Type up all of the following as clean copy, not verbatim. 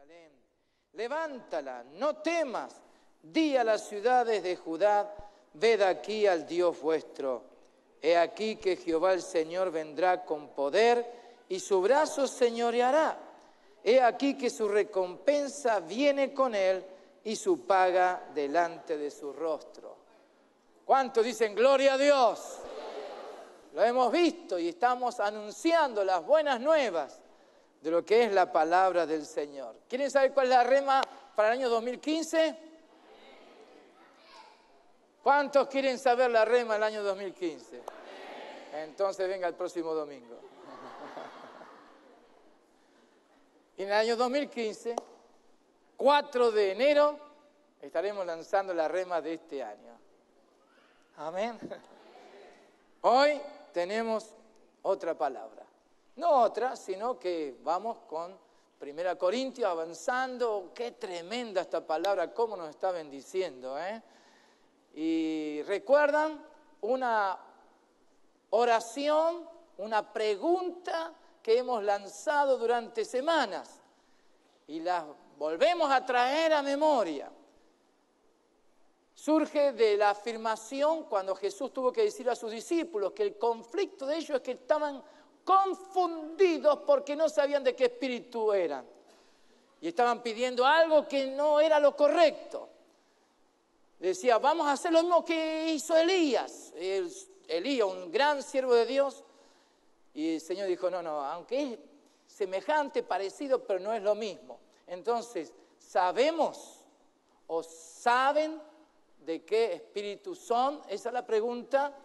Jerusalén, levántala, no temas, di a las ciudades de Judá, ved aquí al Dios vuestro. He aquí que Jehová el Señor vendrá con poder y su brazo señoreará. He aquí que su recompensa viene con él y su paga delante de su rostro. ¿Cuántos dicen gloria a Dios? Lo hemos visto y estamos anunciando las buenas nuevas de lo que es la palabra del Señor. ¿Quieren saber cuál es la rema para el año 2015? ¿Cuántos quieren saber la rema del año 2015? Entonces venga el próximo domingo. Y en el año 2015, 4 de enero, estaremos lanzando la rema de este año. Amén. Hoy tenemos otra palabra. No otra, sino que vamos con 1 Corintios avanzando. Qué tremenda esta palabra, cómo nos está bendiciendo, ¿eh? Y recuerdan una oración, una pregunta que hemos lanzado durante semanas y las volvemos a traer a memoria. Surge de la afirmación cuando Jesús tuvo que decir a sus discípulos que el conflicto de ellos es que estaban confundidos porque no sabían de qué espíritu eran y estaban pidiendo algo que no era lo correcto. Decía, vamos a hacer lo mismo que hizo Elías. Elías, un gran siervo de Dios. Y el Señor dijo, no, aunque es semejante, parecido, pero no es lo mismo. Entonces, ¿sabemos o saben de qué espíritu son? Esa es la pregunta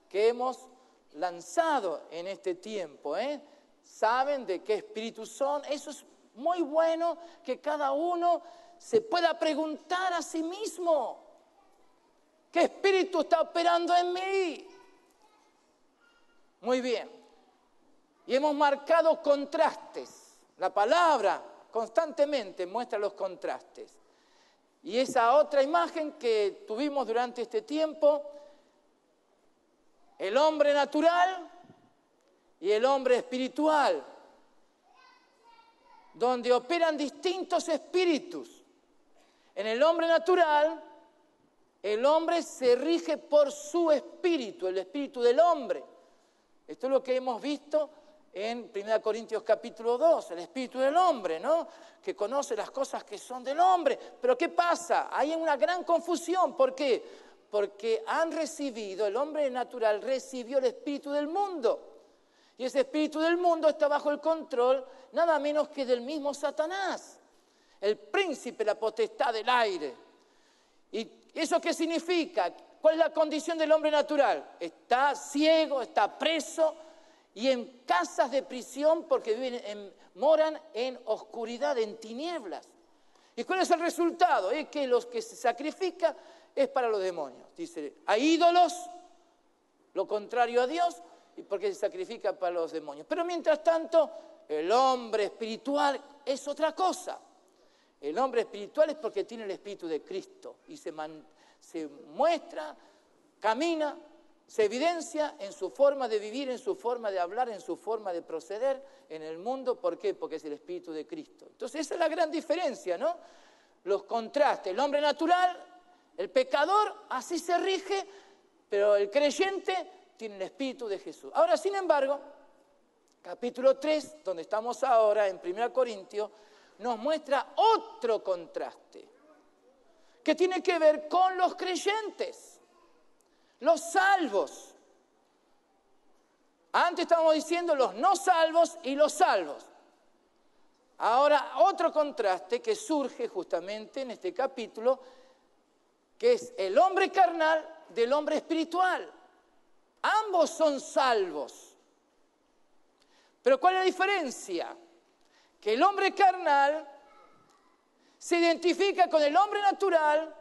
que hemos lanzado en este tiempo, ¿eh? ¿Saben de qué espíritu son? Eso es muy bueno que cada uno se pueda preguntar a sí mismo. ¿Qué espíritu está operando en mí? Muy bien. Y hemos marcado contrastes. La palabra constantemente muestra los contrastes. Y esa otra imagen que tuvimos durante este tiempo, el hombre natural y el hombre espiritual, donde operan distintos espíritus. En el hombre natural, el hombre se rige por su espíritu, el espíritu del hombre. Esto es lo que hemos visto en 1 Corintios capítulo 2, el espíritu del hombre, ¿no? Que conoce las cosas que son del hombre. Pero ¿qué pasa? Hay una gran confusión. ¿Por qué? Porque el hombre natural recibió el espíritu del mundo. Y ese espíritu del mundo está bajo el control nada menos que del mismo Satanás, el príncipe, la potestad del aire. ¿Y eso qué significa? ¿Cuál es la condición del hombre natural? Está ciego, está preso y en casas de prisión porque moran en oscuridad, en tinieblas. ¿Y cuál es el resultado? Es que los que se sacrifican es para los demonios. Dice, hay ídolos, lo contrario a Dios, y porque se sacrifica para los demonios. Pero mientras tanto, el hombre espiritual es otra cosa. El hombre espiritual es porque tiene el espíritu de Cristo y se muestra, camina, se evidencia en su forma de vivir, en su forma de hablar, en su forma de proceder en el mundo. ¿Por qué? Porque es el espíritu de Cristo. Entonces esa es la gran diferencia, ¿no? Los contrastes. El hombre natural, el pecador, así se rige, pero el creyente tiene el espíritu de Jesús. Ahora, sin embargo, capítulo 3, donde estamos ahora, en 1 Corintios, nos muestra otro contraste que tiene que ver con los creyentes, los salvos. Antes estábamos diciendo los no salvos y los salvos. Ahora otro contraste que surge justamente en este capítulo, que es el hombre carnal del hombre espiritual. Ambos son salvos. Pero ¿cuál es la diferencia? Que el hombre carnal se identifica con el hombre natural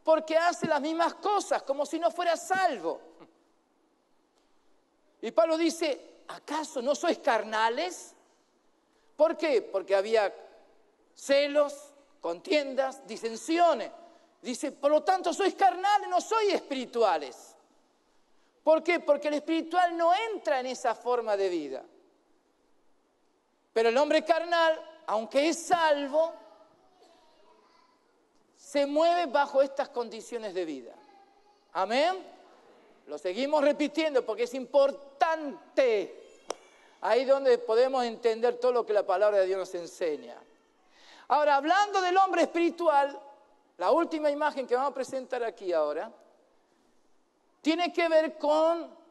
porque hace las mismas cosas, como si no fuera salvo. Y Pablo dice, ¿acaso no sois carnales? ¿Por qué? Porque había celos, contiendas, disensiones. Dice, por lo tanto, sois carnales, no sois espirituales. ¿Por qué? Porque el espiritual no entra en esa forma de vida. Pero el hombre carnal aunque es salvo, se mueve bajo estas condiciones de vida. Amén. Lo seguimos repitiendo porque es importante. Ahí donde podemos entender todo lo que la palabra de Dios nos enseña. Ahora, hablando del hombre espiritual, la última imagen que vamos a presentar aquí ahora, tiene que ver con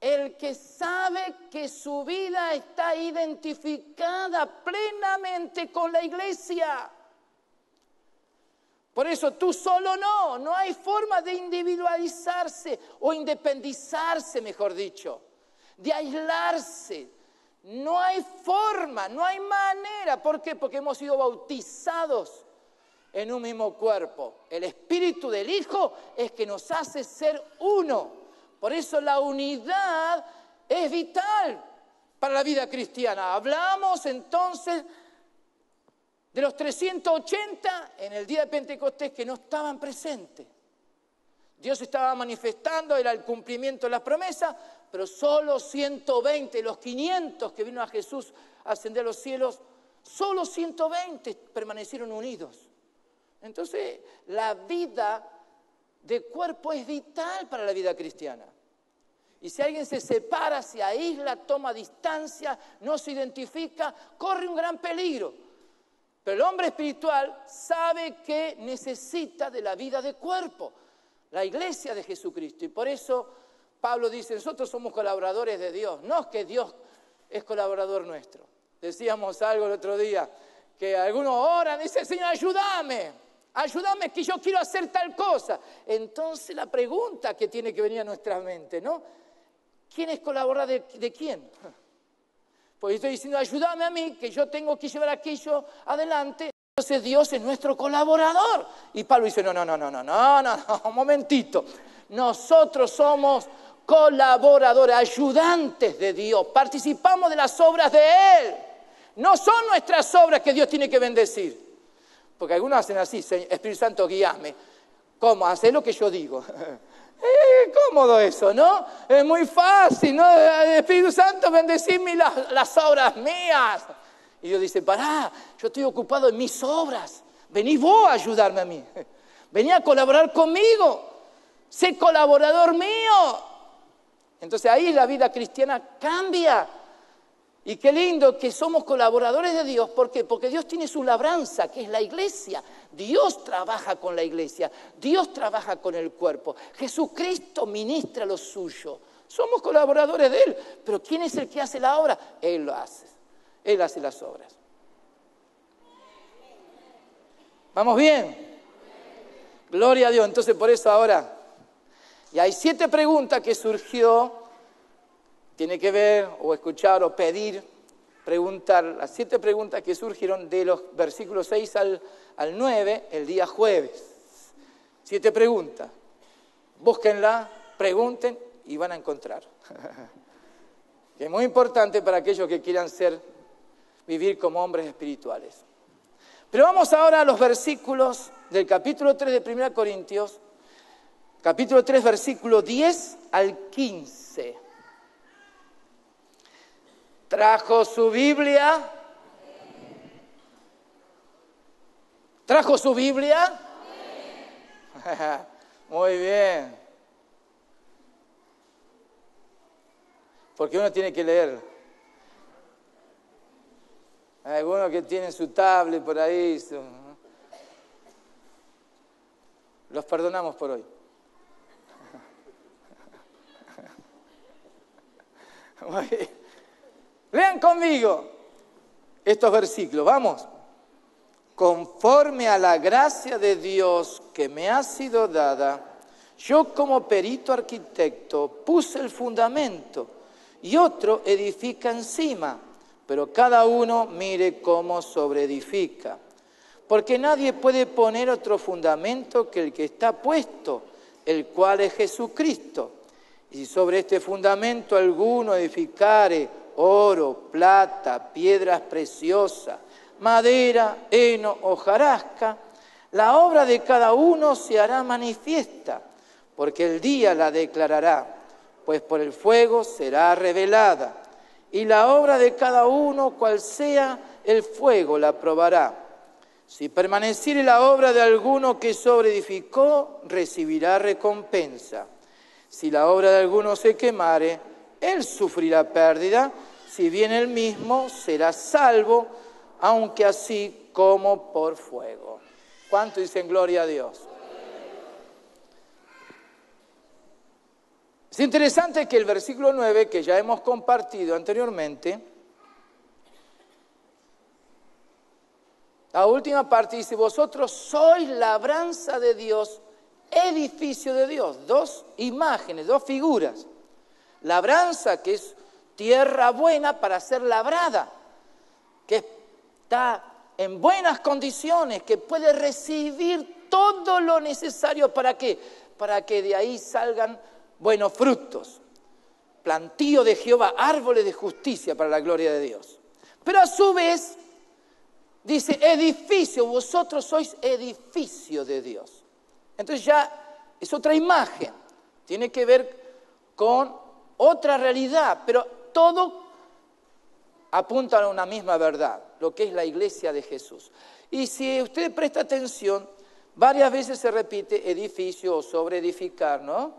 el que sabe que su vida está identificada plenamente con la iglesia. Por eso tú solo no hay forma de individualizarse o independizarse, mejor dicho, de aislarse. No hay forma, no hay manera. ¿Por qué? Porque hemos sido bautizados en un mismo cuerpo. El Espíritu del Hijo es que nos hace ser uno. Por eso la unidad es vital para la vida cristiana. Hablamos entonces de los 380 en el día de Pentecostés que no estaban presentes. Dios estaba manifestando, era el cumplimiento de las promesas, pero solo 120, los 500 que vino a Jesús a ascender a los cielos, solo 120 permanecieron unidos. Entonces, la vida de cuerpo es vital para la vida cristiana. Y si alguien se separa, se aísla, toma distancia, no se identifica, corre un gran peligro. Pero el hombre espiritual sabe que necesita de la vida de cuerpo, la iglesia de Jesucristo. Y por eso Pablo dice, nosotros somos colaboradores de Dios, no es que Dios es colaborador nuestro. Decíamos algo el otro día, que algunos oran y dicen, Señor, ayúdame que yo quiero hacer tal cosa. Entonces la pregunta que tiene que venir a nuestra mente, ¿no? ¿Quién es colaborador de quién? Pues estoy diciendo, ayúdame a mí, que yo tengo que llevar aquello adelante. Entonces Dios es nuestro colaborador. Y Pablo dice, no, un momentito. Nosotros somos colaboradores, ayudantes de Dios. Participamos de las obras de Él. No son nuestras obras que Dios tiene que bendecir. Porque algunos hacen así, Espíritu Santo, guíame. ¿Cómo? Hacé lo que yo digo. Cómodo eso, ¿no? Es muy fácil, ¿no? Espíritu Santo, bendecirme las obras mías. Y Dios dice, pará, yo estoy ocupado en mis obras. Vení vos a ayudarme a mí. Vení a colaborar conmigo. Sé colaborador mío. Entonces ahí la vida cristiana cambia. Y qué lindo que somos colaboradores de Dios. ¿Por qué? Porque Dios tiene su labranza, que es la iglesia. Dios trabaja con la iglesia. Dios trabaja con el cuerpo. Jesucristo ministra lo suyo. Somos colaboradores de Él. Pero ¿quién es el que hace la obra? Él lo hace. Él hace las obras. ¿Vamos bien? Gloria a Dios. Entonces por eso ahora, y hay 7 preguntas que surgió. Tiene que ver, o escuchar, o pedir, preguntar, las 7 preguntas que surgieron de los versículos 6 al 9, el día jueves. 7 preguntas. Búsquenla, pregunten y van a encontrar. Que es muy importante para aquellos que quieran vivir como hombres espirituales. Pero vamos ahora a los versículos del capítulo 3 de 1 Corintios, capítulo 3, versículo 10 al 15. ¿Trajo su Biblia? ¿Trajo su Biblia? Muy bien. Porque uno tiene que leer. Hay algunos que tienen su tablet por ahí. Los perdonamos por hoy. Muy bien. Lean conmigo estos versículos, vamos. Conforme a la gracia de Dios que me ha sido dada, yo como perito arquitecto puse el fundamento y otro edifica encima, pero cada uno mire cómo sobreedifica. Porque nadie puede poner otro fundamento que el que está puesto, el cual es Jesucristo. Y si sobre este fundamento alguno edificare oro, plata, piedras preciosas, madera, heno, hojarasca, la obra de cada uno se hará manifiesta, porque el día la declarará, pues por el fuego será revelada. Y la obra de cada uno, cual sea, el fuego la probará. Si permaneciere la obra de alguno que sobreedificó, recibirá recompensa. Si la obra de alguno se quemare, él sufrirá pérdida, si bien él mismo será salvo, aunque así como por fuego. ¿Cuánto dicen gloria a Dios? Es interesante que el versículo 9, que ya hemos compartido anteriormente, la última parte dice, vosotros sois labranza de Dios, edificio de Dios. Dos imágenes, dos figuras. Labranza, que es tierra buena para ser labrada, que está en buenas condiciones, que puede recibir todo lo necesario para ¿qué? Para que de ahí salgan buenos frutos. Plantío de Jehová, árboles de justicia para la gloria de Dios. Pero a su vez, dice edificio, vosotros sois edificio de Dios. Entonces ya es otra imagen, tiene que ver con otra realidad, pero todo apunta a una misma verdad, lo que es la iglesia de Jesús. Y si usted presta atención, varias veces se repite edificio o sobreedificar, ¿no?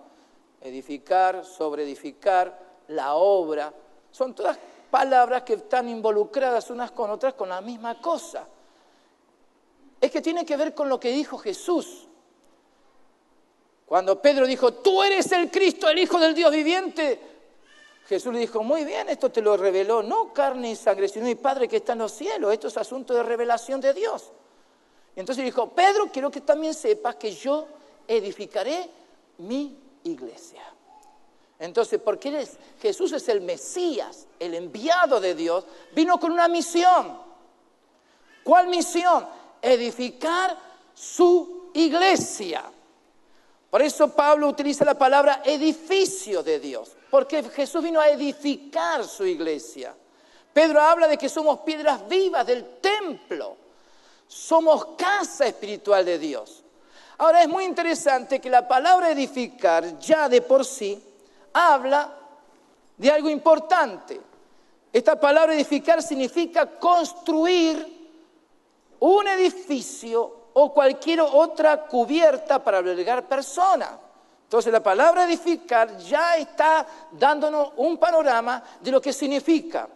Edificar, sobreedificar, la obra, son todas palabras que están involucradas unas con otras con la misma cosa. Es que tiene que ver con lo que dijo Jesús. Cuando Pedro dijo, tú eres el Cristo, el Hijo del Dios viviente, Jesús le dijo, muy bien, esto te lo reveló, no carne y sangre, sino mi Padre que está en los cielos, esto es asunto de revelación de Dios. Y entonces dijo, Pedro, quiero que también sepas que yo edificaré mi iglesia. Entonces, porque Jesús es el Mesías, el enviado de Dios, vino con una misión. ¿Cuál misión? Edificar su iglesia. Por eso Pablo utiliza la palabra edificio de Dios, porque Jesús vino a edificar su iglesia. Pedro habla de que somos piedras vivas del templo, somos casa espiritual de Dios. Ahora es muy interesante que la palabra edificar ya de por sí habla de algo importante. Esta palabra edificar significa construir un edificio o cualquier otra cubierta para albergar personas. Entonces la palabra edificar ya está dándonos un panorama de lo que significa.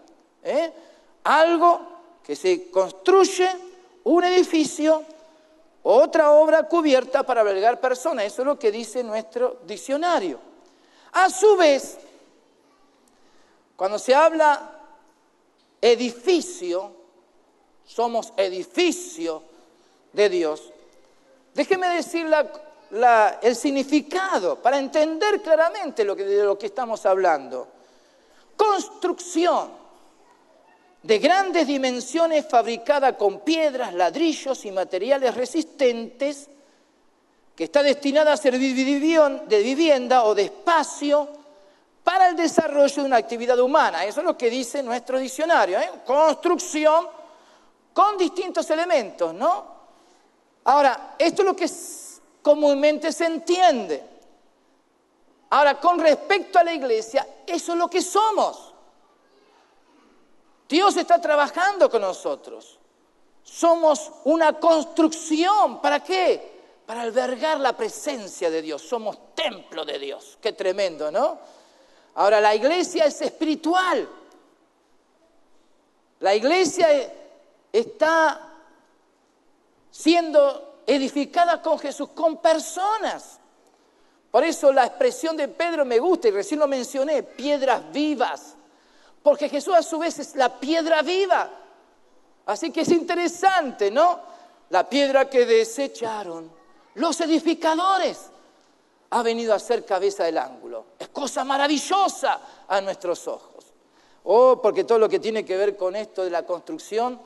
Algo que se construye, un edificio, otra obra cubierta para albergar personas. Eso es lo que dice nuestro diccionario. A su vez, cuando se habla edificio, somos edificio de Dios. Déjeme decir el significado para entender claramente de lo que estamos hablando. Construcción de grandes dimensiones fabricada con piedras, ladrillos y materiales resistentes, que está destinada a servir de vivienda o de espacio para el desarrollo de una actividad humana. Eso es lo que dice nuestro diccionario, construcción con distintos elementos, ¿no? Ahora, esto es lo que comúnmente se entiende. Ahora, con respecto a la iglesia, eso es lo que somos. Dios está trabajando con nosotros. Somos una construcción. ¿Para qué? Para albergar la presencia de Dios. Somos templo de Dios. Qué tremendo, ¿no? Ahora, la iglesia es espiritual. La iglesia está siendo edificada con Jesús, con personas. Por eso la expresión de Pedro me gusta, y recién lo mencioné, piedras vivas. Porque Jesús a su vez es la piedra viva. Así que es interesante, ¿no? La piedra que desecharon los edificadores ha venido a ser cabeza del ángulo. Es cosa maravillosa a nuestros ojos. Porque todo lo que tiene que ver con esto de la construcción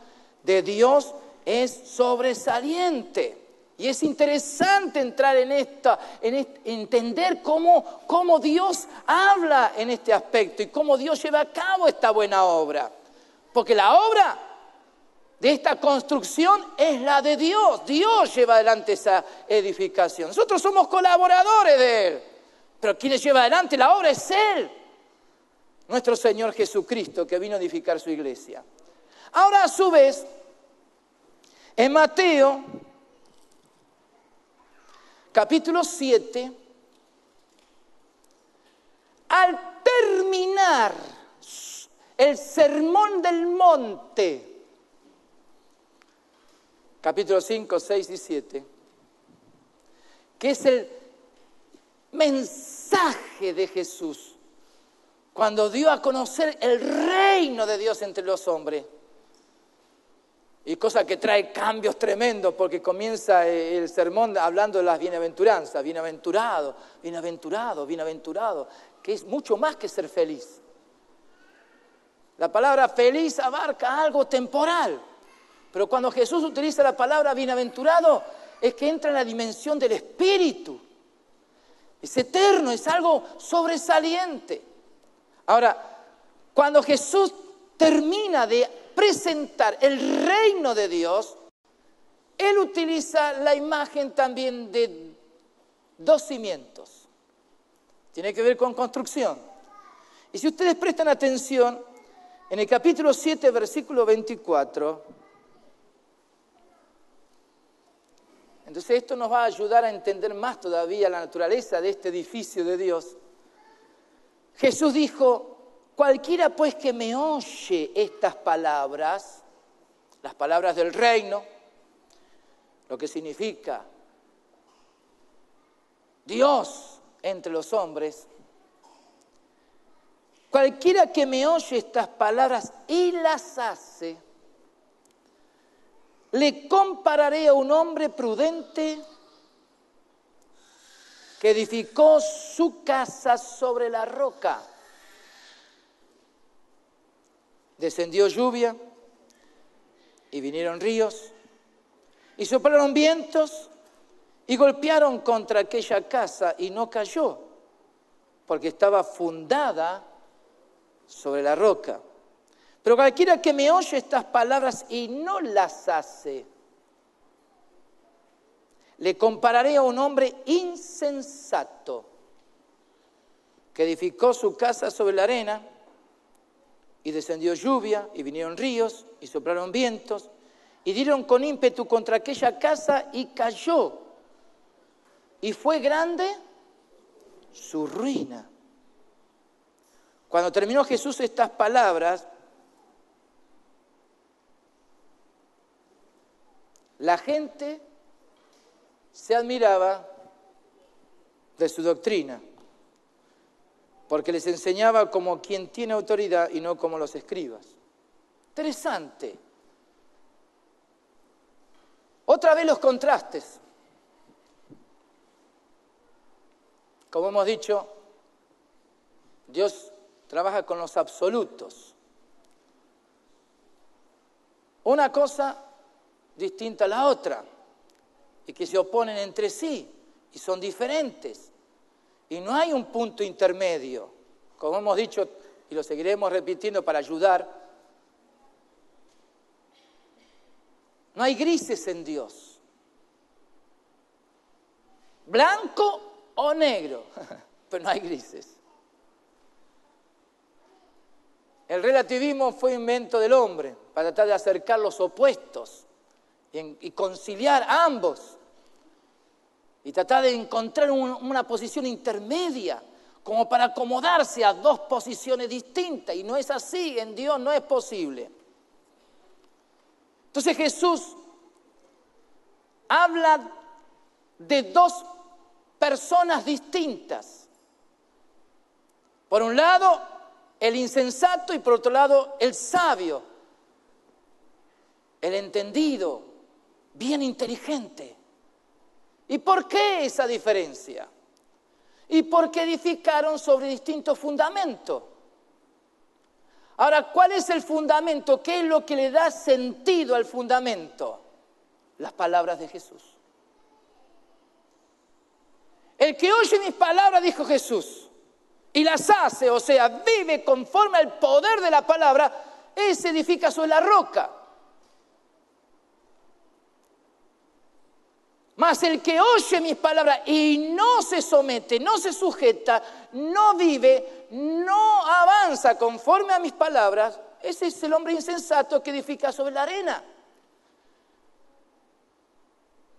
de Dios es sobresaliente. Y es interesante entrar en entender cómo Dios habla en este aspecto y cómo Dios lleva a cabo esta buena obra. Porque la obra de esta construcción es la de Dios. Dios lleva adelante esa edificación. Nosotros somos colaboradores de Él. Pero quien lleva adelante la obra es Él. Nuestro Señor Jesucristo, que vino a edificar su iglesia. Ahora, a su vez, en Mateo, capítulo 7, al terminar el Sermón del Monte, capítulo 5, 6 y 7, que es el mensaje de Jesús, cuando dio a conocer el reino de Dios entre los hombres. Y cosa que trae cambios tremendos, porque comienza el sermón hablando de las bienaventuranzas. Bienaventurado, bienaventurado, bienaventurado, que es mucho más que ser feliz. La palabra feliz abarca algo temporal, pero cuando Jesús utiliza la palabra bienaventurado, es que entra en la dimensión del espíritu. Es eterno, es algo sobresaliente. Ahora, cuando Jesús termina de presentar el reino de Dios, Él utiliza la imagen también de dos cimientos. Tiene que ver con construcción. Y si ustedes prestan atención, en el capítulo 7, versículo 24, entonces esto nos va a ayudar a entender más todavía la naturaleza de este edificio de Dios. Jesús dijo: cualquiera pues que me oye estas palabras, las palabras del reino, lo que significa Dios entre los hombres, cualquiera que me oye estas palabras y las hace, le compararé a un hombre prudente que edificó su casa sobre la roca. Descendió lluvia y vinieron ríos y soplaron vientos y golpearon contra aquella casa y no cayó, porque estaba fundada sobre la roca. Pero cualquiera que me oye estas palabras y no las hace, le compararé a un hombre insensato que edificó su casa sobre la arena. Y descendió lluvia, y vinieron ríos, y soplaron vientos, y dieron con ímpetu contra aquella casa, y cayó. Y fue grande su ruina. Cuando terminó Jesús estas palabras, la gente se admiraba de su doctrina, porque les enseñaba como quien tiene autoridad y no como los escribas. Interesante. Otra vez los contrastes. Como hemos dicho, Dios trabaja con los absolutos. Una cosa distinta a la otra, y que se oponen entre sí, y son diferentes. Y no hay un punto intermedio, como hemos dicho, y lo seguiremos repitiendo para ayudar. No hay grises en Dios. Blanco o negro, pero no hay grises. El relativismo fue invento del hombre para tratar de acercar los opuestos y conciliar ambos. Y tratar de encontrar una posición intermedia, como para acomodarse a dos posiciones distintas. Y no es así, en Dios no es posible. Entonces Jesús habla de dos personas distintas. Por un lado, el insensato, y por otro lado, el sabio, el entendido, bien inteligente. ¿Y por qué esa diferencia? Y porque edificaron sobre distintos fundamentos. Ahora, ¿cuál es el fundamento? ¿Qué es lo que le da sentido al fundamento? Las palabras de Jesús. El que oye mis palabras, dijo Jesús, y las hace, o sea, vive conforme al poder de la palabra, ese edifica sobre la roca. Mas el que oye mis palabras y no se somete, no se sujeta, no vive, no avanza andanza conforme a mis palabras, ese es el hombre insensato que edifica sobre la arena.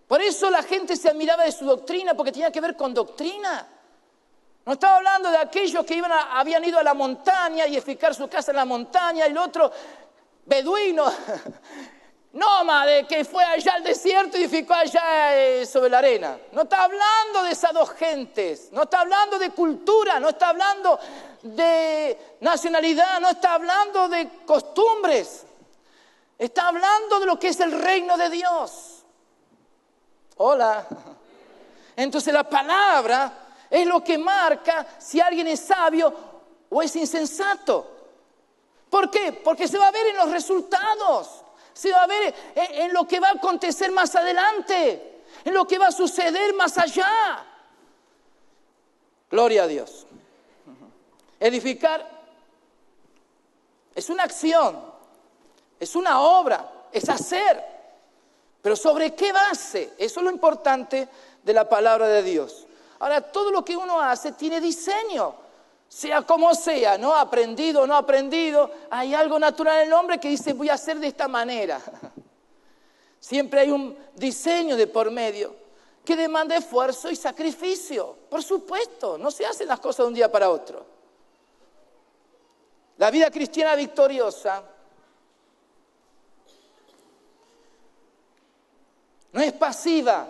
Por eso la gente se admiraba de su doctrina, porque tenía que ver con doctrina. No estaba hablando de aquellos que habían ido a la montaña y edificar su casa en la montaña, y el otro beduino, nómade, que fue allá al desierto y edificó allá sobre la arena. No está hablando de esas dos gentes, no está hablando de cultura, no está hablando de nacionalidad, no está hablando de costumbres. Está hablando de lo que es el reino de Dios. Hola. Entonces la palabra es lo que marca si alguien es sabio o es insensato. ¿Por qué? Porque se va a ver en los resultados, se va a ver en lo que va a acontecer más adelante, en lo que va a suceder más allá. Gloria a Dios. Edificar es una acción, es una obra, es hacer. Pero ¿sobre qué base? Eso es lo importante de la palabra de Dios. Ahora, todo lo que uno hace tiene diseño, sea como sea, ¿no? Aprendido o no aprendido, hay algo natural en el hombre que dice, voy a hacer de esta manera. Siempre hay un diseño de por medio que demanda esfuerzo y sacrificio. Por supuesto, no se hacen las cosas de un día para otro. La vida cristiana victoriosa no es pasiva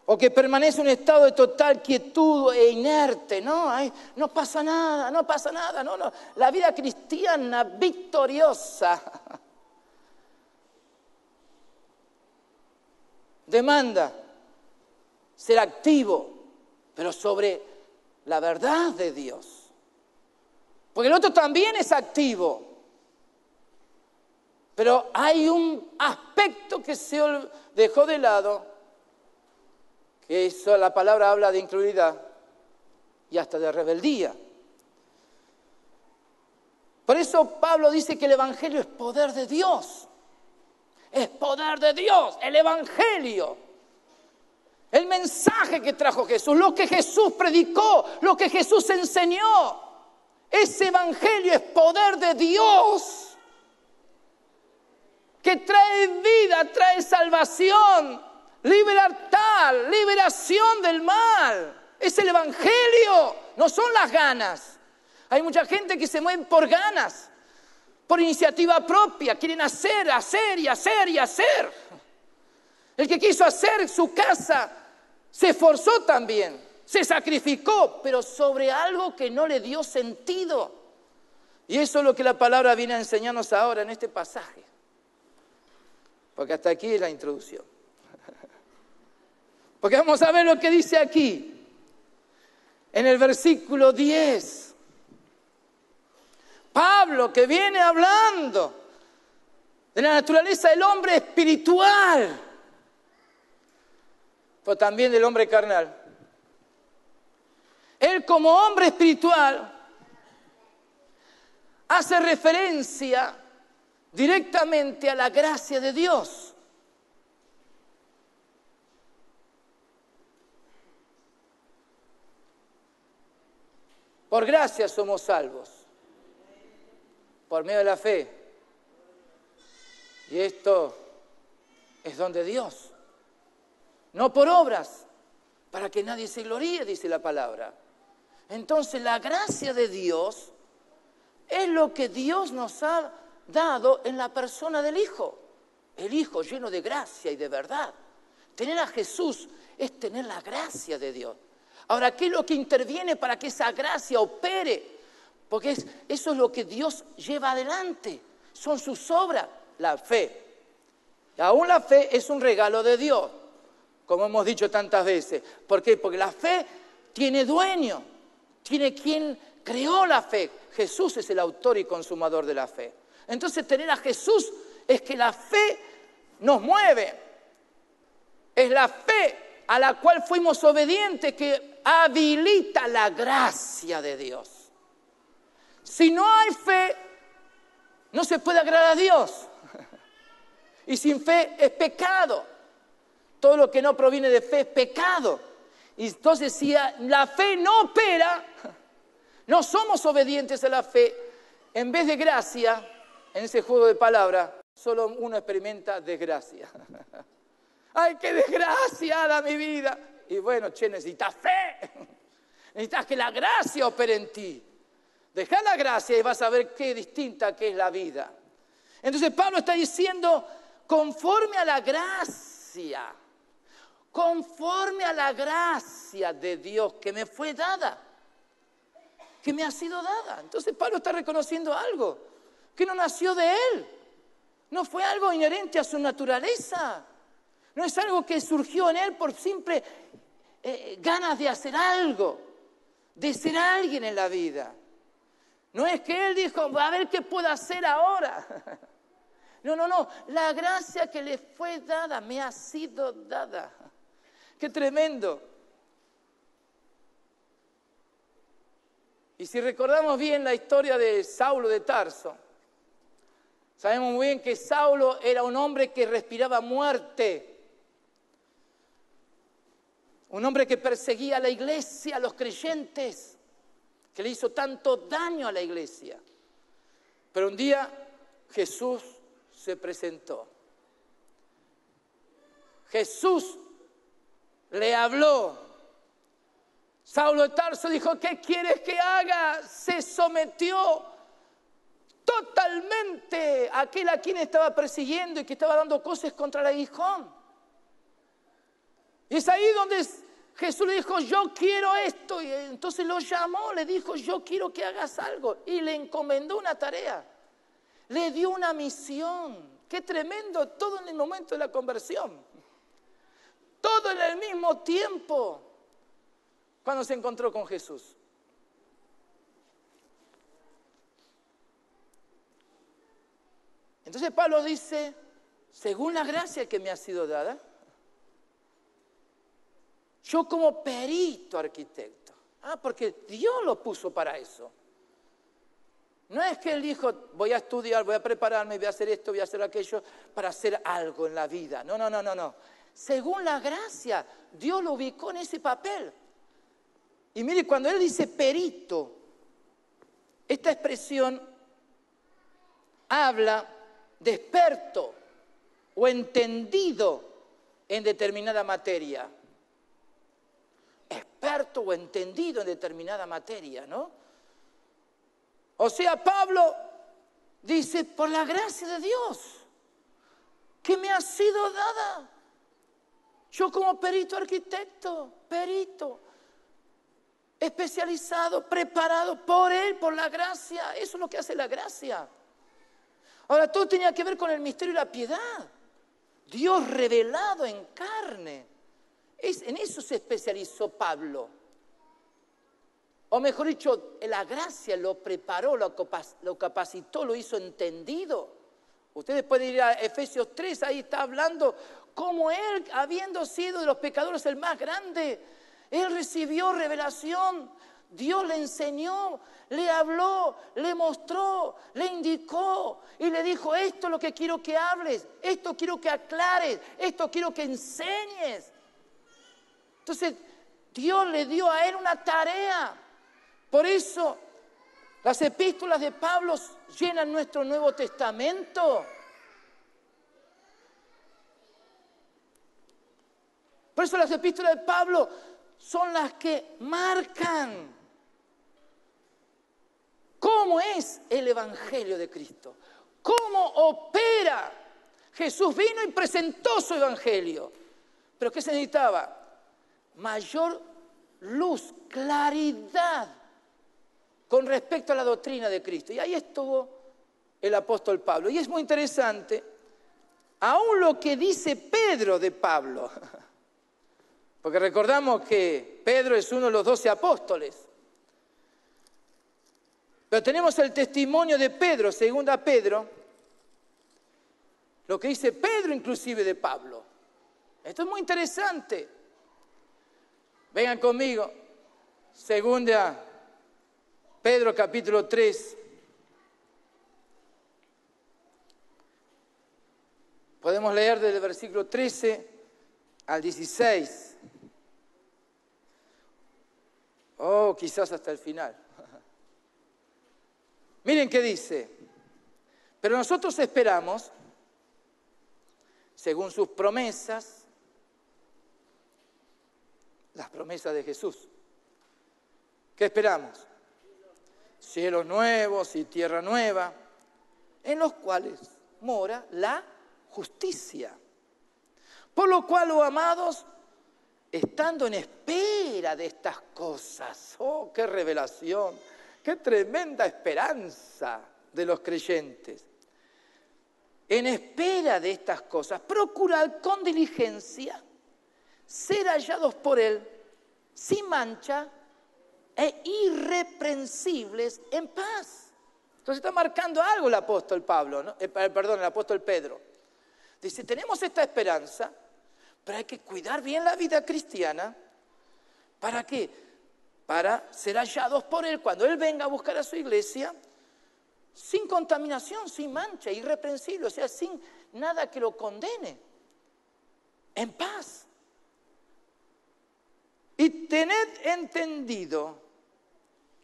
o que permanece en un estado de total quietud e inerte. No, no pasa nada, no pasa nada. No. La vida cristiana victoriosa demanda ser activo, pero sobre la verdad de Dios. Porque el otro también es activo. Pero hay un aspecto que se dejó de lado, que eso, la palabra habla de incredulidad y hasta de rebeldía. Por eso Pablo dice que el Evangelio es poder de Dios. Es poder de Dios, el Evangelio. El mensaje que trajo Jesús, lo que Jesús predicó, lo que Jesús enseñó. Ese Evangelio es poder de Dios, que trae vida, trae salvación, libertad, liberación del mal. Es el Evangelio, no son las ganas. Hay mucha gente que se mueve por ganas, por iniciativa propia, quieren hacer y hacer y hacer. El que quiso hacer su casa se esforzó también, se sacrificó, pero sobre algo que no le dio sentido. Y eso es lo que la palabra viene a enseñarnos ahora en este pasaje. Porque hasta aquí es la introducción. Porque vamos a ver lo que dice aquí, en el versículo 10. Pablo, que viene hablando de la naturaleza del hombre espiritual, pero también del hombre carnal. Él, como hombre espiritual, hace referencia directamente a la gracia de Dios. Por gracia somos salvos, por medio de la fe. Y esto es don de Dios, no por obras, para que nadie se gloríe, dice la palabra. Entonces la gracia de Dios es lo que Dios nos ha dado en la persona del Hijo. El Hijo lleno de gracia y de verdad. Tener a Jesús es tener la gracia de Dios. Ahora, ¿qué es lo que interviene para que esa gracia opere? Porque eso es lo que Dios lleva adelante. Son sus obras, la fe. Y aún la fe es un regalo de Dios, como hemos dicho tantas veces. ¿Por qué? Porque la fe tiene dueño, tiene quien creó la fe. Jesús es el autor y consumador de la fe. Entonces, tener a Jesús es que la fe nos mueve. Es la fe a la cual fuimos obedientes que habilita la gracia de Dios. Si no hay fe, no se puede agradar a Dios. Y sin fe es pecado. Todo lo que no proviene de fe es pecado. Y entonces, si la fe no No somos obedientes a la fe. En vez de gracia, en ese juego de palabras, solo uno experimenta desgracia. ¡Ay, qué desgraciada mi vida! Y bueno, necesitas fe. Necesitas que la gracia opere en ti. Deja la gracia y vas a ver qué distinta que es la vida. Entonces Pablo está diciendo, conforme a la gracia, conforme a la gracia de Dios que me fue dada, que me ha sido dada. Entonces Pablo está reconociendo algo, que no nació de él, no fue algo inherente a su naturaleza, no es algo que surgió en él por simple ganas de hacer algo, de ser alguien en la vida. No es que él dijo, a ver qué puedo hacer ahora. No, la gracia que le fue dada, me ha sido dada. ¡Qué tremendo! Y si recordamos bien la historia de Saulo de Tarso, sabemos muy bien que Saulo era un hombre que respiraba muerte. Un hombre que perseguía a la iglesia, a los creyentes, que le hizo tanto daño a la iglesia. Pero un día Jesús se presentó. Jesús le habló. Saulo de Tarso dijo, ¿qué quieres que haga? Se sometió totalmente a aquel a quien estaba persiguiendo y que estaba dando cosas contra el aguijón. Y es ahí donde Jesús le dijo, yo quiero esto. Y entonces lo llamó, le dijo, yo quiero que hagas algo. Y le encomendó una tarea. Le dio una misión. Qué tremendo, todo en el momento de la conversión. Todo en el mismo tiempo cuando se encontró con Jesús. Entonces Pablo dice, según la gracia que me ha sido dada, yo como perito arquitecto, porque Dios lo puso para eso. No es que él dijo, voy a estudiar, voy a prepararme, voy a hacer esto, voy a hacer aquello, para hacer algo en la vida. No. Según la gracia, Dios lo ubicó en ese papel. Y mire, cuando él dice perito, esta expresión habla de experto o entendido en determinada materia. Experto o entendido en determinada materia, ¿no? O sea, Pablo dice, por la gracia de Dios, que me ha sido dada. Yo como perito arquitecto, especializado, preparado por Él, por la gracia. Eso es lo que hace la gracia. Ahora, todo tenía que ver con el misterio y la piedad. Dios revelado en carne. En eso se especializó Pablo. O mejor dicho, la gracia lo preparó, lo capacitó, lo hizo entendido. Ustedes pueden ir a Efesios 3, ahí está hablando cómo él, habiendo sido de los pecadores el más grande, él recibió revelación, Dios le enseñó, le habló, le mostró, le indicó y le dijo, esto es lo que quiero que hables, esto quiero que aclares, esto quiero que enseñes. Entonces, Dios le dio a él una tarea. Por eso, las epístolas de Pablo llenan nuestro Nuevo Testamento. Por eso las epístolas de Pablo son las que marcan cómo es el Evangelio de Cristo, cómo opera. Jesús vino y presentó su Evangelio. ¿Pero qué se necesitaba? Mayor luz, claridad con respecto a la doctrina de Cristo. Y ahí estuvo el apóstol Pablo. Y es muy interesante, aún lo que dice Pedro de Pablo. Porque recordamos que Pedro es uno de los 12 apóstoles. Pero tenemos el testimonio de Pedro, segunda Pedro, lo que dice Pedro inclusive de Pablo. Esto es muy interesante. Vengan conmigo, segunda Pedro capítulo 3. Podemos leer desde el versículo 13 al 16. O quizás hasta el final. Miren qué dice. Pero nosotros esperamos, según sus promesas, las promesas de Jesús. ¿Qué esperamos? Cielos nuevos y tierra nueva, en los cuales mora la justicia. Por lo cual, oh amados, estando en espera de estas cosas, ¡oh, qué revelación! ¡Qué tremenda esperanza de los creyentes! En espera de estas cosas, procurad con diligencia ser hallados por Él sin mancha e irreprensibles en paz. Entonces está marcando algo el apóstol Pablo, ¿no? El apóstol Pedro. Dice, tenemos esta esperanza, pero hay que cuidar bien la vida cristiana. ¿Para qué? Para ser hallados por Él cuando Él venga a buscar a su iglesia, sin contaminación, sin mancha, irreprensible, o sea, sin nada que lo condene, en paz. Y tened entendido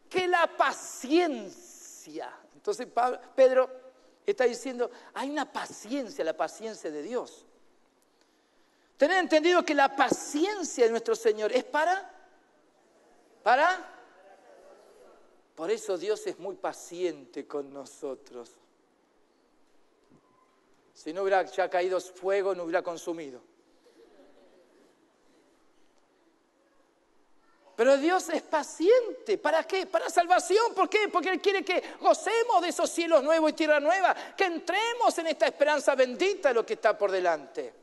que la paciencia, entonces Pedro está diciendo, hay una paciencia, la paciencia de Dios. Tened entendido que la paciencia de nuestro Señor es para. Por eso Dios es muy paciente con nosotros. Si no hubiera ya caído fuego, no hubiera consumido. Pero Dios es paciente. ¿Para qué? Para salvación. ¿Por qué? Porque Él quiere que gocemos de esos cielos nuevos y tierra nueva, que entremos en esta esperanza bendita de lo que está por delante.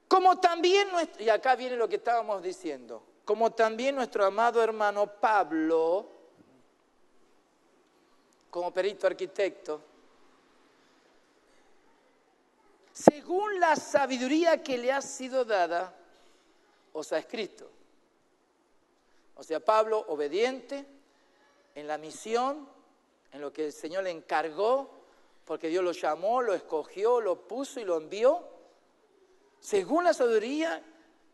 Como también, y acá viene lo que estábamos diciendo, como también nuestro amado hermano Pablo, como perito arquitecto, según la sabiduría que le ha sido dada, os ha escrito. O sea, Pablo, obediente en la misión, en lo que el Señor le encargó, porque Dios lo llamó, lo escogió, lo puso y lo envió. Según la sabiduría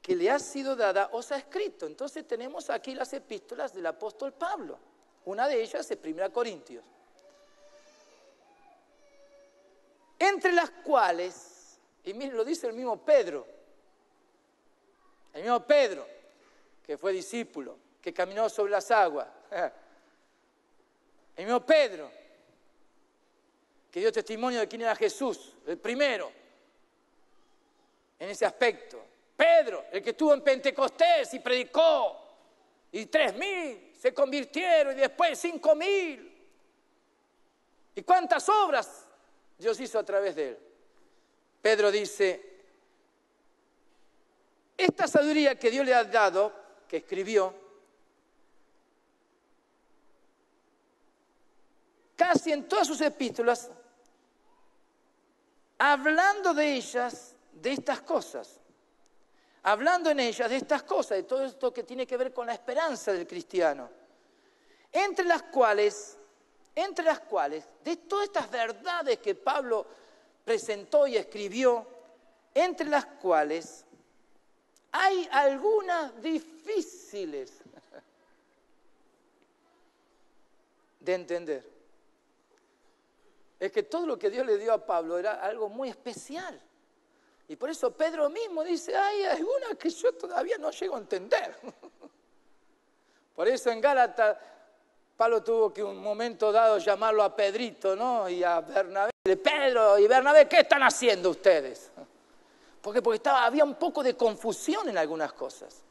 que le ha sido dada, os ha escrito. Entonces tenemos aquí las epístolas del apóstol Pablo. Una de ellas es 1 Corintios. Entre las cuales, y miren, lo dice el mismo Pedro, que fue discípulo, que caminó sobre las aguas. El mismo Pedro, que dio testimonio de quién era Jesús, el primero, en ese aspecto. Pedro, el que estuvo en Pentecostés y predicó, y 3.000 se convirtieron, y después 5.000. ¿Y cuántas obras Dios hizo a través de él? Pedro dice, esta sabiduría que Dios le ha dado, que escribió, casi en todas sus epístolas, hablando de ellas, de estas cosas. Hablando en ellas de estas cosas, de todo esto que tiene que ver con la esperanza del cristiano. Entre las cuales, de todas estas verdades que Pablo presentó y escribió, entre las cuales hay algunas difíciles de entender. Es que todo lo que Dios le dio a Pablo era algo muy especial. Y por eso Pedro mismo dice, hay algunas que yo todavía no llego a entender. Por eso en Gálatas, Pablo tuvo que un momento dado llamarlo a Pedrito, ¿no? Y a Bernabé. Pedro y Bernabé, ¿qué están haciendo ustedes? Porque había un poco de confusión en algunas cosas.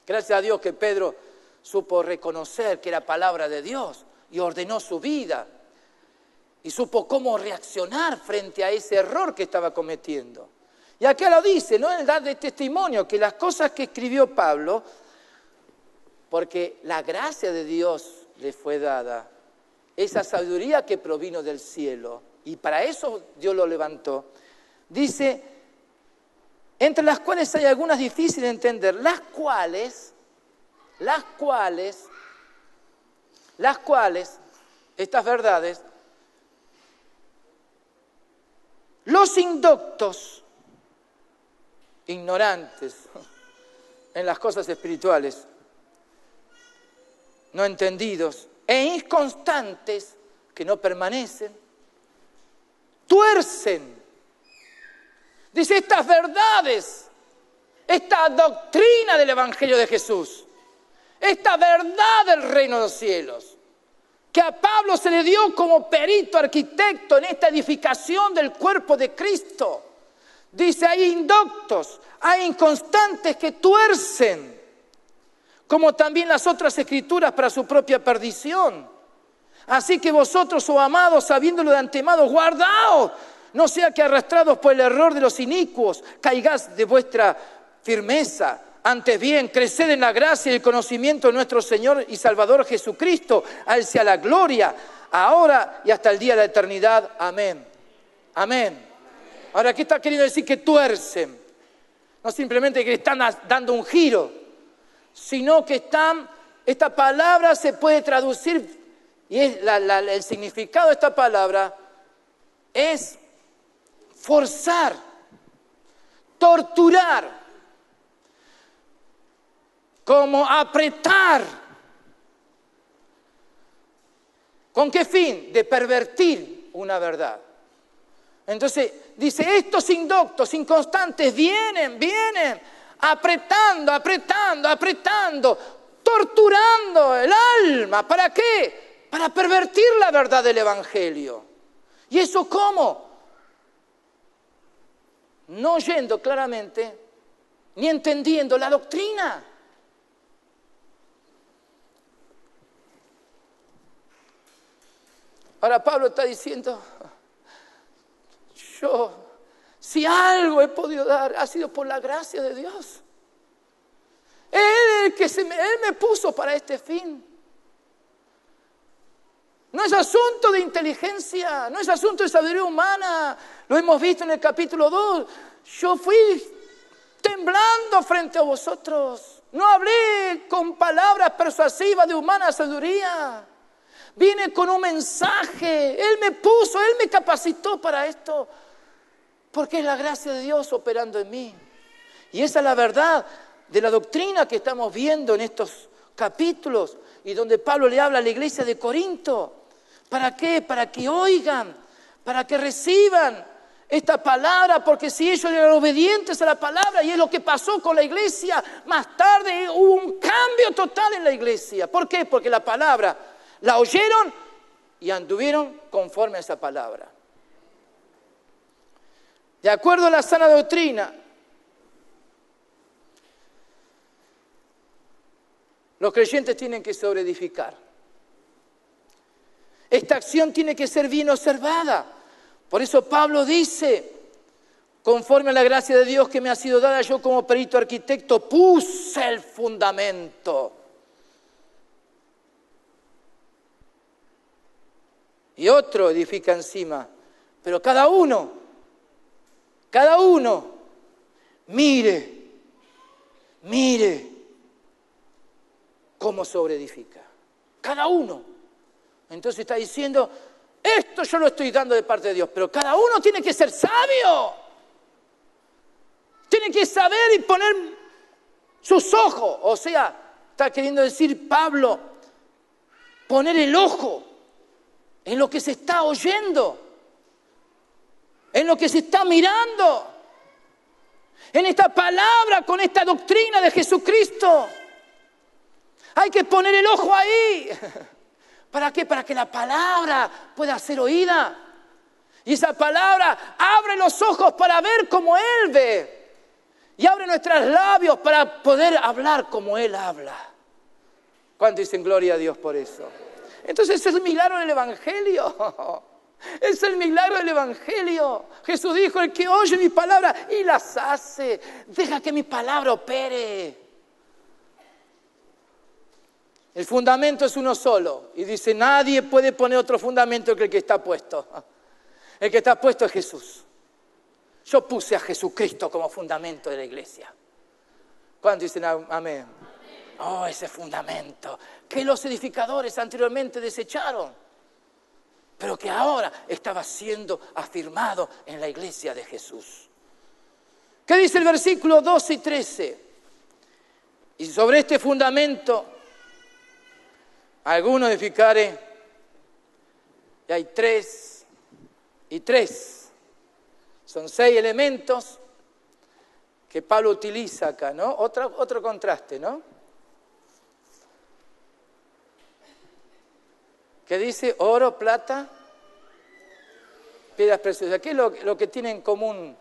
Gracias a Dios que Pedro supo reconocer que era palabra de Dios y ordenó su vida. Y supo cómo reaccionar frente a ese error que estaba cometiendo. Y acá lo dice, ¿no? Él da de testimonio que las cosas que escribió Pablo, porque la gracia de Dios le fue dada, esa sabiduría que provino del cielo, y para eso Dios lo levantó, dice, entre las cuales hay algunas difíciles de entender, las cuales, estas verdades, los indoctos, ignorantes en las cosas espirituales, no entendidos, e inconstantes que no permanecen, tuercen. Dice, estas verdades, esta doctrina del Evangelio de Jesús, esta verdad del reino de los cielos, que a Pablo se le dio como perito arquitecto en esta edificación del cuerpo de Cristo. Dice, hay indoctos, hay inconstantes que tuercen, como también las otras escrituras para su propia perdición. Así que vosotros, oh amados, sabiéndolo de antemano, guardaos, no sea que arrastrados por el error de los inicuos, caigáis de vuestra firmeza. Antes bien, creced en la gracia y el conocimiento de nuestro Señor y Salvador Jesucristo. A Él sea la gloria, ahora y hasta el día de la eternidad. Amén. Amén. Ahora, ¿qué está queriendo decir? Que tuercen. No simplemente que están dando un giro, sino que esta palabra se puede traducir, y es el significado de esta palabra es forzar, torturar, como apretar. ¿Con qué fin? De pervertir una verdad. Entonces dice, estos indoctos, inconstantes, vienen, apretando, torturando el alma. ¿Para qué? Para pervertir la verdad del Evangelio. ¿Y eso cómo? No oyendo claramente, ni entendiendo la doctrina. Ahora Pablo está diciendo, si algo he podido dar, ha sido por la gracia de Dios. Él me puso para este fin. No es asunto de inteligencia, no es asunto de sabiduría humana. Lo hemos visto en el capítulo 2. Yo fui temblando frente a vosotros. No hablé con palabras persuasivas de humana sabiduría. Vine con un mensaje. Él me puso, Él me capacitó para esto. Porque es la gracia de Dios operando en mí. Y esa es la verdad de la doctrina que estamos viendo en estos capítulos y donde Pablo le habla a la iglesia de Corinto. ¿Para qué? Para que oigan, para que reciban esta palabra, porque si ellos eran obedientes a la palabra, y es lo que pasó con la iglesia, más tarde hubo un cambio total en la iglesia. ¿Por qué? Porque la palabra la oyeron y anduvieron conforme a esa palabra. De acuerdo a la sana doctrina, los creyentes tienen que sobreedificar. Esta acción tiene que ser bien observada. Por eso Pablo dice, conforme a la gracia de Dios que me ha sido dada, yo como perito arquitecto puse el fundamento. Y otro edifica encima. Pero cada uno, mire cómo sobreedifica. Cada uno. Entonces está diciendo, esto yo lo estoy dando de parte de Dios, pero cada uno tiene que ser sabio. Tiene que saber y poner sus ojos. O sea, está queriendo decir Pablo, poner el ojo en lo que se está oyendo, en lo que se está mirando, en esta palabra, con esta doctrina de Jesucristo. Hay que poner el ojo ahí. ¿Para qué? Para que la palabra pueda ser oída. Y esa palabra abre los ojos para ver como Él ve. Y abre nuestros labios para poder hablar como Él habla. ¿Cuánto dicen gloria a Dios por eso? Entonces ese es el milagro del Evangelio. Es el milagro del Evangelio. Jesús dijo, el que oye mis palabras y las hace, deja que mi palabra opere. El fundamento es uno solo. Y dice, nadie puede poner otro fundamento que el que está puesto. El que está puesto es Jesús. Yo puse a Jesucristo como fundamento de la iglesia. ¿Cuántos dicen amén? Oh, ese fundamento que los edificadores anteriormente desecharon, pero que ahora estaba siendo afirmado en la iglesia de Jesús. ¿Qué dice el versículo 12 y 13? Y sobre este fundamento Algunos edificare, y hay 3 y 3. Son 6 elementos que Pablo utiliza acá, ¿no? Otro contraste, ¿no? Que dice oro, plata, piedras preciosas. ¿Qué es lo que tienen en común,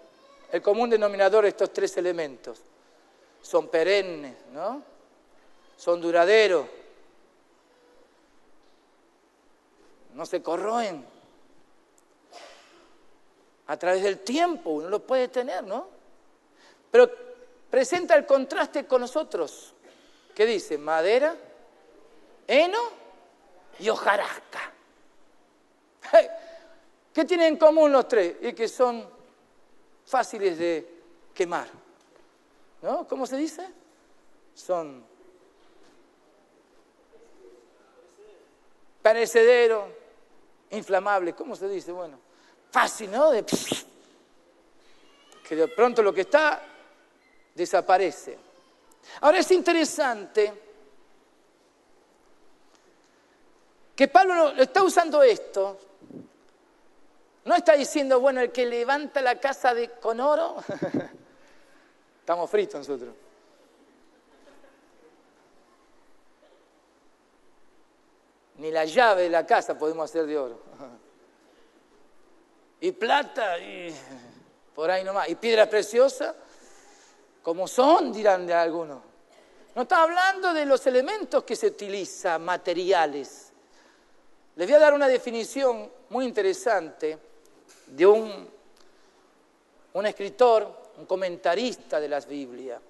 el común denominador de estos 3 elementos? Son perennes, ¿no? Son duraderos. No se corroen. A través del tiempo uno lo puede tener, ¿no? Pero presenta el contraste con nosotros. ¿Qué dice? Madera, heno y hojarasca. ¿Qué tienen en común los 3? Y que son fáciles de quemar, ¿no? ¿Cómo se dice? Son perecederos, inflamables. ¿Cómo se dice? Bueno, fácil, ¿no? Que de pronto lo que está desaparece. Ahora es interesante que Pablo está usando esto. No está diciendo, bueno, el que levanta la casa con oro. Estamos fritos nosotros. Ni la llave de la casa podemos hacer de oro. Y plata, y por ahí nomás. Y piedras preciosas, como son, dirán de algunos. No está hablando de los elementos que se utilizan, materiales. Les voy a dar una definición muy interesante de un escritor, un comentarista de las Biblias.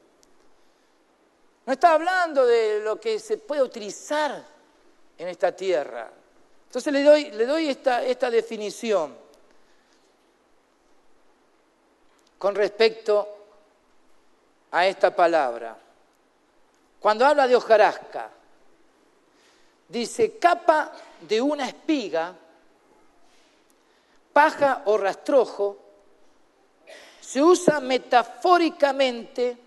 No está hablando de lo que se puede utilizar en esta tierra. Entonces le doy esta definición con respecto a esta palabra. Cuando habla de hojarasca, dice capa de una espiga, paja o rastrojo, se usa metafóricamente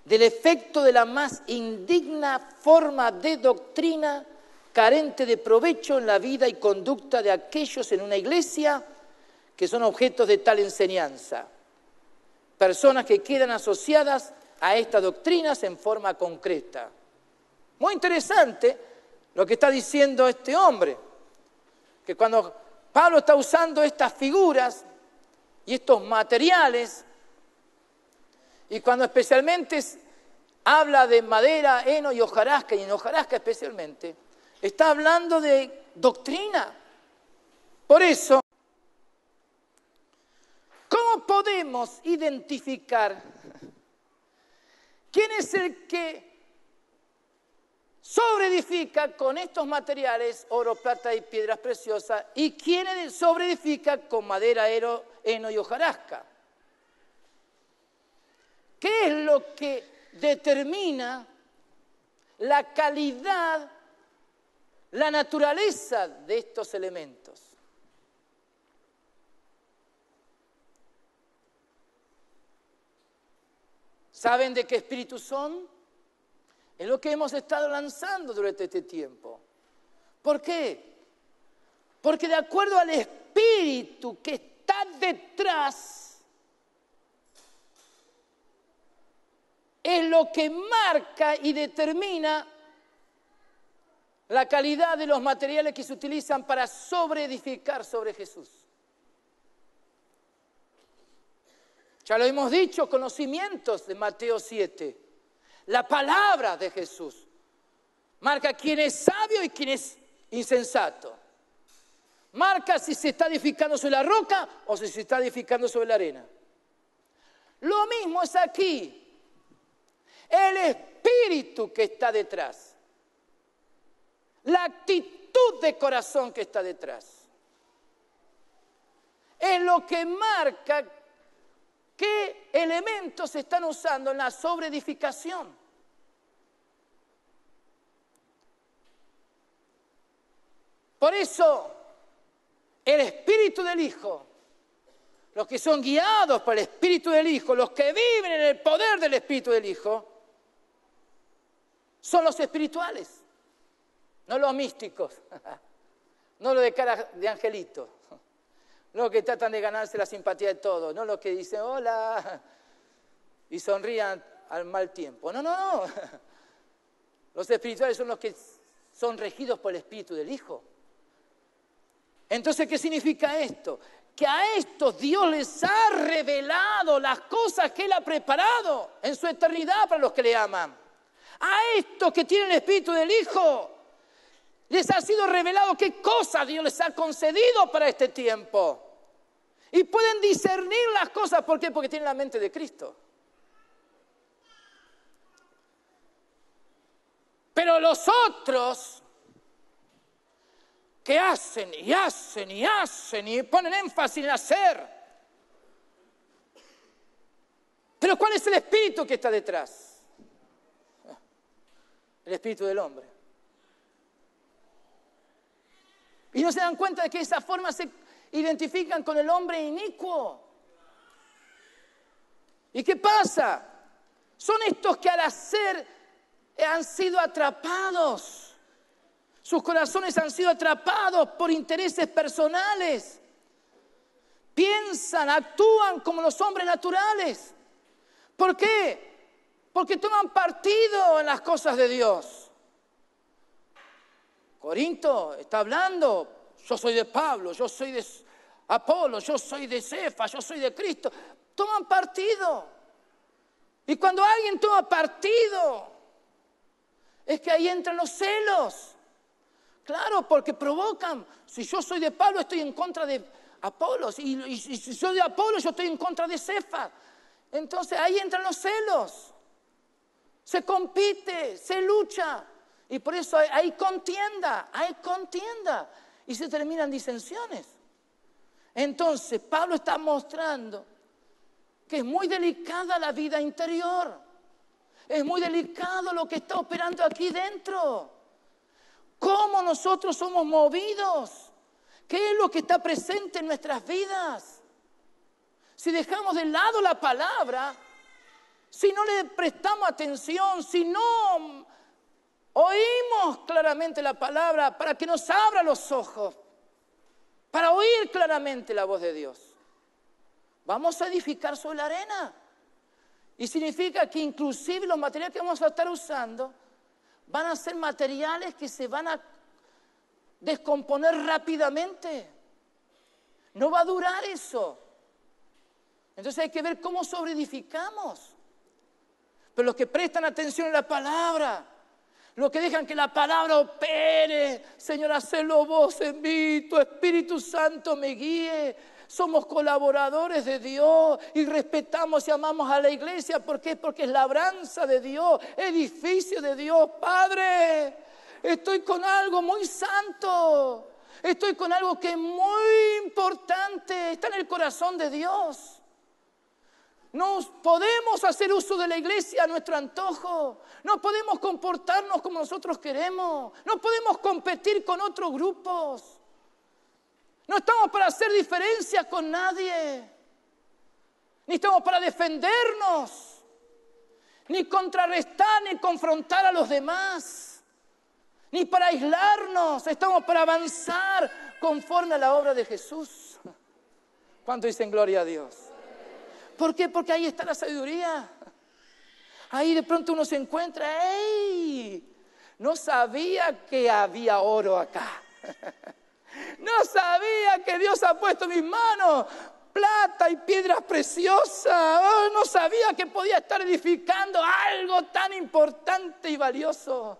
del efecto de la más indigna forma de doctrina carente de provecho en la vida y conducta de aquellos en una iglesia que son objetos de tal enseñanza. Personas que quedan asociadas a estas doctrinas en forma concreta. Muy interesante lo que está diciendo este hombre, que cuando Pablo está usando estas figuras y estos materiales, y cuando especialmente habla de madera, heno y hojarasca, y en hojarasca especialmente, está hablando de doctrina. Por eso, ¿cómo podemos identificar quién es el que sobreedifica con estos materiales, oro, plata y piedras preciosas, y quién sobreedifica con madera, heno y hojarasca? ¿Qué es lo que determina la calidad, la naturaleza de estos elementos? ¿Saben de qué espíritu son? Es lo que hemos estado lanzando durante este tiempo. ¿Por qué? Porque de acuerdo al espíritu que está detrás, es lo que marca y determina la calidad de los materiales que se utilizan para sobreedificar sobre Jesús. Ya lo hemos dicho, conocimientos de Mateo 7. La palabra de Jesús marca quién es sabio y quién es insensato. Marca si se está edificando sobre la roca o si se está edificando sobre la arena. Lo mismo es aquí. El espíritu que está detrás. La actitud de corazón que está detrás. Es lo que marca qué elementos se están usando en la sobreedificación. Por eso, el Espíritu del Hijo, los que son guiados por el Espíritu del Hijo, los que viven en el poder del Espíritu del Hijo, son los espirituales. no los místicos, no los de cara de angelito, no los que tratan de ganarse la simpatía de todos, no los que dicen hola y sonrían al mal tiempo. No. Los espirituales son los que son regidos por el Espíritu del Hijo. Entonces, ¿qué significa esto? Que a estos Dios les ha revelado las cosas que Él ha preparado en su eternidad para los que le aman. A estos que tienen el Espíritu del Hijo les ha sido revelado qué cosas Dios les ha concedido para este tiempo. Y pueden discernir las cosas. ¿Por qué? Porque tienen la mente de Cristo. Pero los otros que hacen y ponen énfasis en hacer. Pero ¿cuál es el espíritu que está detrás? El espíritu del hombre. Y no se dan cuenta de que de esa forma se identifican con el hombre inicuo. ¿Y qué pasa? Son estos que al hacer han sido atrapados. Sus corazones han sido atrapados por intereses personales. Piensan, actúan como los hombres naturales. ¿Por qué? Porque toman partido en las cosas de Dios. Corinto está hablando, yo soy de Pablo, yo soy de Apolo, yo soy de Cefas, yo soy de Cristo. Toman partido. Y cuando alguien toma partido, es que ahí entran los celos. Claro, porque provocan. Si yo soy de Pablo, estoy en contra de Apolos. Y si soy de Apolo, yo estoy en contra de Cefas. Entonces ahí entran los celos. Se compite, se lucha. Y por eso hay contienda. Y se terminan disensiones. Entonces Pablo está mostrando que es muy delicada la vida interior. Es muy delicado lo que está operando aquí dentro. ¿Cómo nosotros somos movidos? ¿Qué es lo que está presente en nuestras vidas? Si dejamos de lado la palabra, si no le prestamos atención, si no oímos claramente la palabra para que nos abra los ojos, para oír claramente la voz de Dios, vamos a edificar sobre la arena. Y significa que inclusive los materiales que vamos a estar usando van a ser materiales que se van a descomponer rápidamente. No va a durar eso. Entonces hay que ver cómo sobreedificamos. Pero los que prestan atención a la palabra, los que dejan que la palabra opere, Señor, hacelo vos en mí, tu Espíritu Santo me guíe. Somos colaboradores de Dios y respetamos y amamos a la iglesia. ¿Por qué? Porque es labranza de Dios, edificio de Dios. Padre, estoy con algo muy santo. Estoy con algo que es muy importante. Está en el corazón de Dios. No podemos hacer uso de la iglesia a nuestro antojo. No podemos comportarnos como nosotros queremos. No podemos competir con otros grupos. No estamos para hacer diferencias con nadie. Ni estamos para defendernos. Ni contrarrestar, ni confrontar a los demás. Ni para aislarnos. Estamos para avanzar conforme a la obra de Jesús. ¿Cuánto dicen gloria a Dios? ¿Por qué? Porque ahí está la sabiduría. Ahí de pronto uno se encuentra, ¡ey! No sabía que había oro acá. No sabía que Dios ha puesto en mis manos plata y piedras preciosas. Oh, no sabía que podía estar edificando algo tan importante y valioso.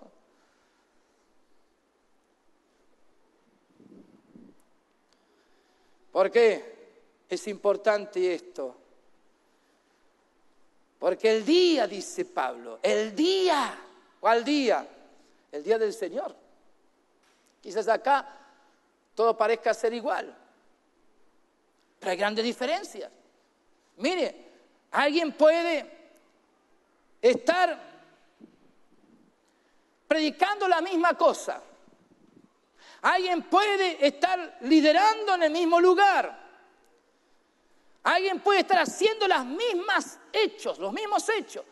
¿Por qué es importante esto? Porque el día, dice Pablo, el día, ¿cuál día? El día del Señor. Quizás acá todo parezca ser igual, pero hay grandes diferencias. Mire, alguien puede estar predicando la misma cosa. Alguien puede estar liderando en el mismo lugar. Alguien puede estar haciendo los mismos hechos,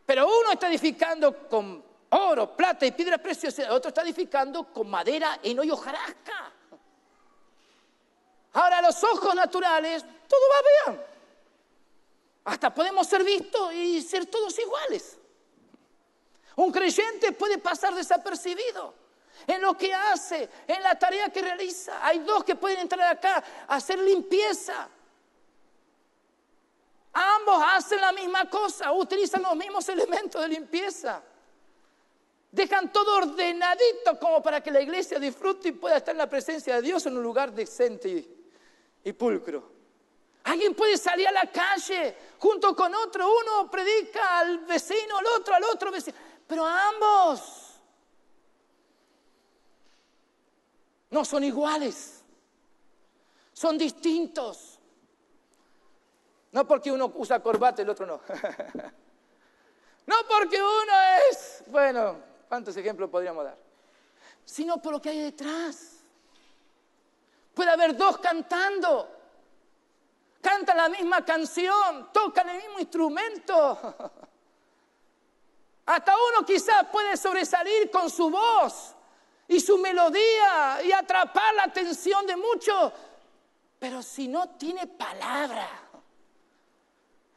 pero uno está edificando con oro, plata y piedras preciosas. El otro está edificando con madera, heno y hojarasca. Ahora, a los ojos naturales, todo va bien. Hasta podemos ser vistos y ser todos iguales. Un creyente puede pasar desapercibido en lo que hace, en la tarea que realiza. Hay dos que pueden entrar acá a hacer limpieza. Ambos hacen la misma cosa, utilizan los mismos elementos de limpieza. Dejan todo ordenadito como para que la iglesia disfrute y pueda estar en la presencia de Dios en un lugar decente y pulcro. Alguien puede salir a la calle junto con otro, uno predica al vecino, al otro vecino, pero ambos no son iguales, son distintos. No porque uno usa corbata y el otro no. No porque uno es, bueno, ¿cuántos ejemplos podríamos dar? Sino por lo que hay detrás. Puede haber dos cantando, cantan la misma canción, tocan el mismo instrumento. Hasta uno quizás puede sobresalir con su voz y su melodía y atrapar la atención de muchos, pero si no tiene palabra,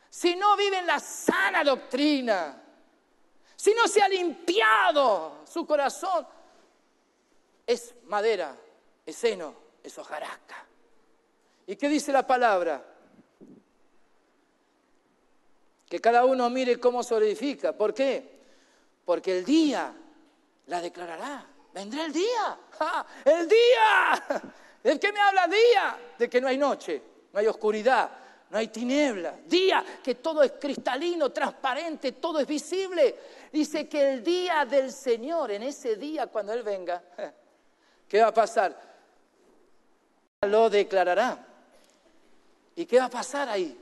si no vive en la sana doctrina, si no se ha limpiado su corazón, es madera, es heno, es hojarasca. ¿Y qué dice la palabra? Que cada uno mire cómo se edifica. ¿Por qué? Porque el día la declarará. Vendrá el día. ¡Ja! ¡El día! ¿De qué me habla día? De que no hay noche, no hay oscuridad, no hay tiniebla. Día que todo es cristalino, transparente, todo es visible. Dice que el día del Señor, en ese día cuando Él venga, ¿qué va a pasar? Lo declarará. ¿Y qué va a pasar ahí?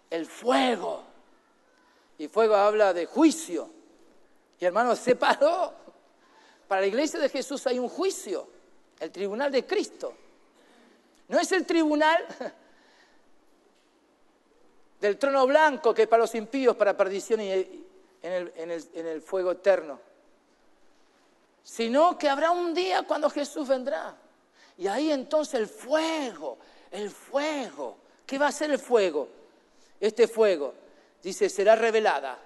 El fuego. Y fuego habla de juicio. Y hermanos, separó. Para la iglesia de Jesús hay un juicio. El tribunal de Cristo. No es el tribunal del trono blanco que para los impíos, para perdición y en el fuego eterno. Sino que habrá un día cuando Jesús vendrá. Y ahí entonces el fuego. ¿Qué va a ser el fuego? Este fuego, dice, será revelada,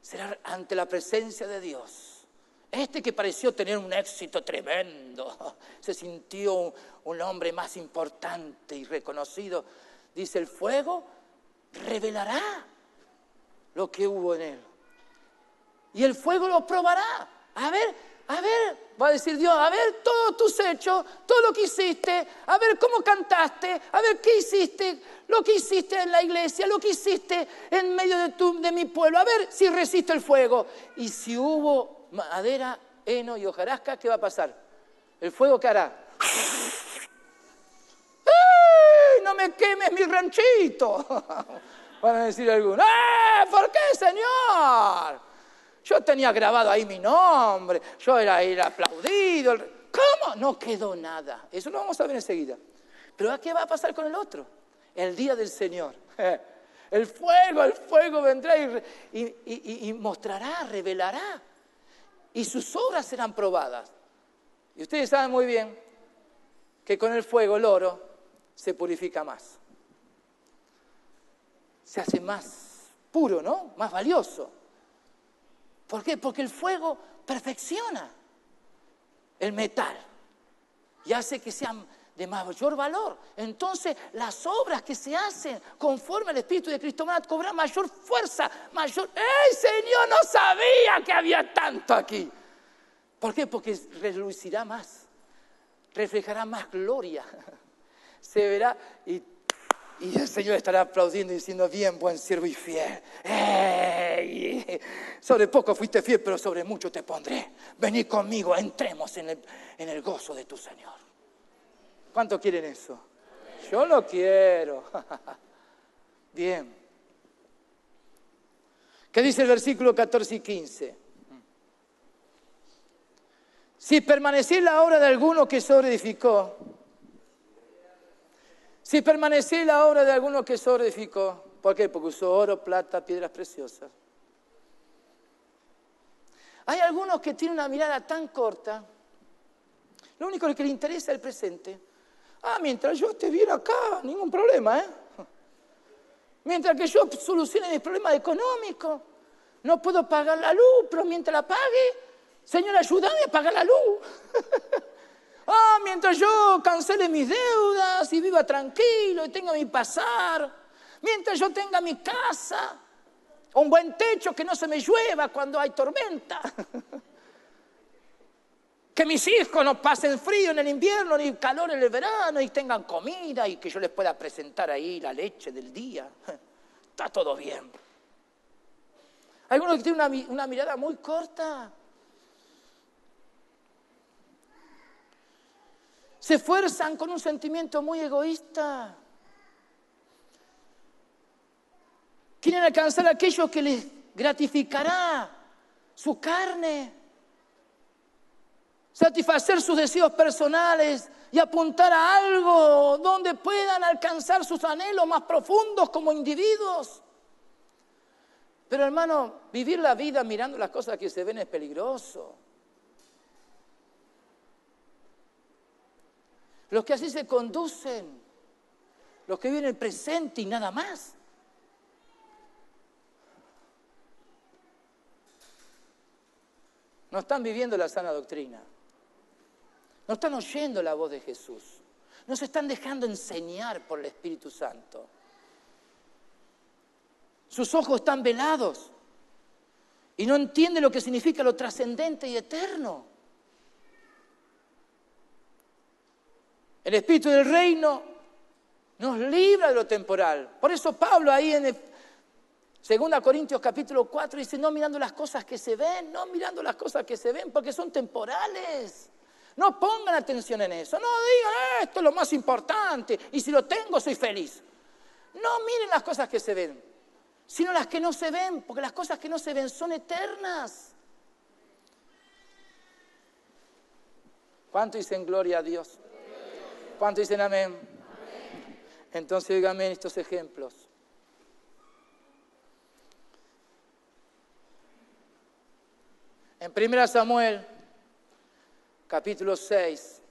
será ante la presencia de Dios. Este que pareció tener un éxito tremendo, se sintió un hombre más importante y reconocido. Dice, el fuego revelará lo que hubo en él. Y el fuego lo probará. A ver, va a decir Dios, a ver todos tus hechos, todo lo que hiciste, a ver cómo cantaste, a ver qué hiciste, lo que hiciste en la iglesia, lo que hiciste en medio de mi pueblo, a ver si resiste el fuego. Y si hubo madera, heno y hojarasca, ¿qué va a pasar? ¿El fuego qué hará? ¡Ay, no me quemes mi ranchito! Van a decir algunos, ¿por qué, Señor? Yo tenía grabado ahí mi nombre, yo era aplaudido. ¿Cómo? No quedó nada. Eso lo vamos a ver enseguida. Pero ¿qué va a pasar con el otro? El día del Señor. El fuego vendrá y mostrará, revelará. Y sus obras serán probadas. Y ustedes saben muy bien que con el fuego el oro se purifica más. Se hace más puro, ¿no? Más valioso. ¿Por qué? Porque el fuego perfecciona el metal y hace que sean de mayor valor. Entonces, las obras que se hacen conforme al Espíritu de Cristo van a cobrar mayor fuerza, mayor... ¡Ey, Señor, no sabía que había tanto aquí! ¿Por qué? Porque relucirá más, reflejará más gloria. Se verá y el Señor estará aplaudiendo y diciendo, bien, buen siervo y fiel. ¡Ey! Sobre poco fuiste fiel, pero sobre mucho te pondré. Vení conmigo, entremos en el gozo de tu Señor. ¿Cuántos quieren eso? Yo lo quiero. Bien. ¿Qué dice el versículo 14 y 15? Si permaneciera la obra de alguno que sobreedificó, si permaneciera la obra de alguno que sobreedificó, ¿por qué? Porque usó oro, plata, piedras preciosas. Hay algunos que tienen una mirada tan corta, lo único que les interesa es el presente. Mientras yo esté bien acá, ningún problema, ¿eh? Mientras que yo solucione mis problemas económicos, no puedo pagar la luz, pero mientras la pague, Señor, ayúdame a pagar la luz. Mientras yo cancele mis deudas y viva tranquilo y tenga mi pasar, mientras yo tenga mi casa, un buen techo, que no se me llueva cuando hay tormenta, que mis hijos no pasen frío en el invierno ni calor en el verano y tengan comida y que yo les pueda presentar ahí la leche del día. Está todo bien. Algunos que tienen una mirada muy corta. Se esfuerzan con un sentimiento muy egoísta. Quieren alcanzar aquello que les gratificará su carne, satisfacer sus deseos personales y apuntar a algo donde puedan alcanzar sus anhelos más profundos como individuos. Pero hermano, vivir la vida mirando las cosas que se ven es peligroso. Los que así se conducen, los que viven el presente y nada más. No están viviendo la sana doctrina. No están oyendo la voz de Jesús. No se están dejando enseñar por el Espíritu Santo. Sus ojos están velados y no entienden lo que significa lo trascendente y eterno. El Espíritu del Reino nos libra de lo temporal. Por eso Pablo ahí en 2 Corintios capítulo 4 dice, no mirando las cosas que se ven, no mirando las cosas que se ven porque son temporales. No pongan atención en eso, no digan, esto es lo más importante y si lo tengo soy feliz. No miren las cosas que se ven, sino las que no se ven, porque las cosas que no se ven son eternas. ¿Cuánto dicen gloria a Dios? ¿Cuánto dicen amén? Amén. Entonces díganme estos ejemplos. En 1 Samuel, capítulo 6,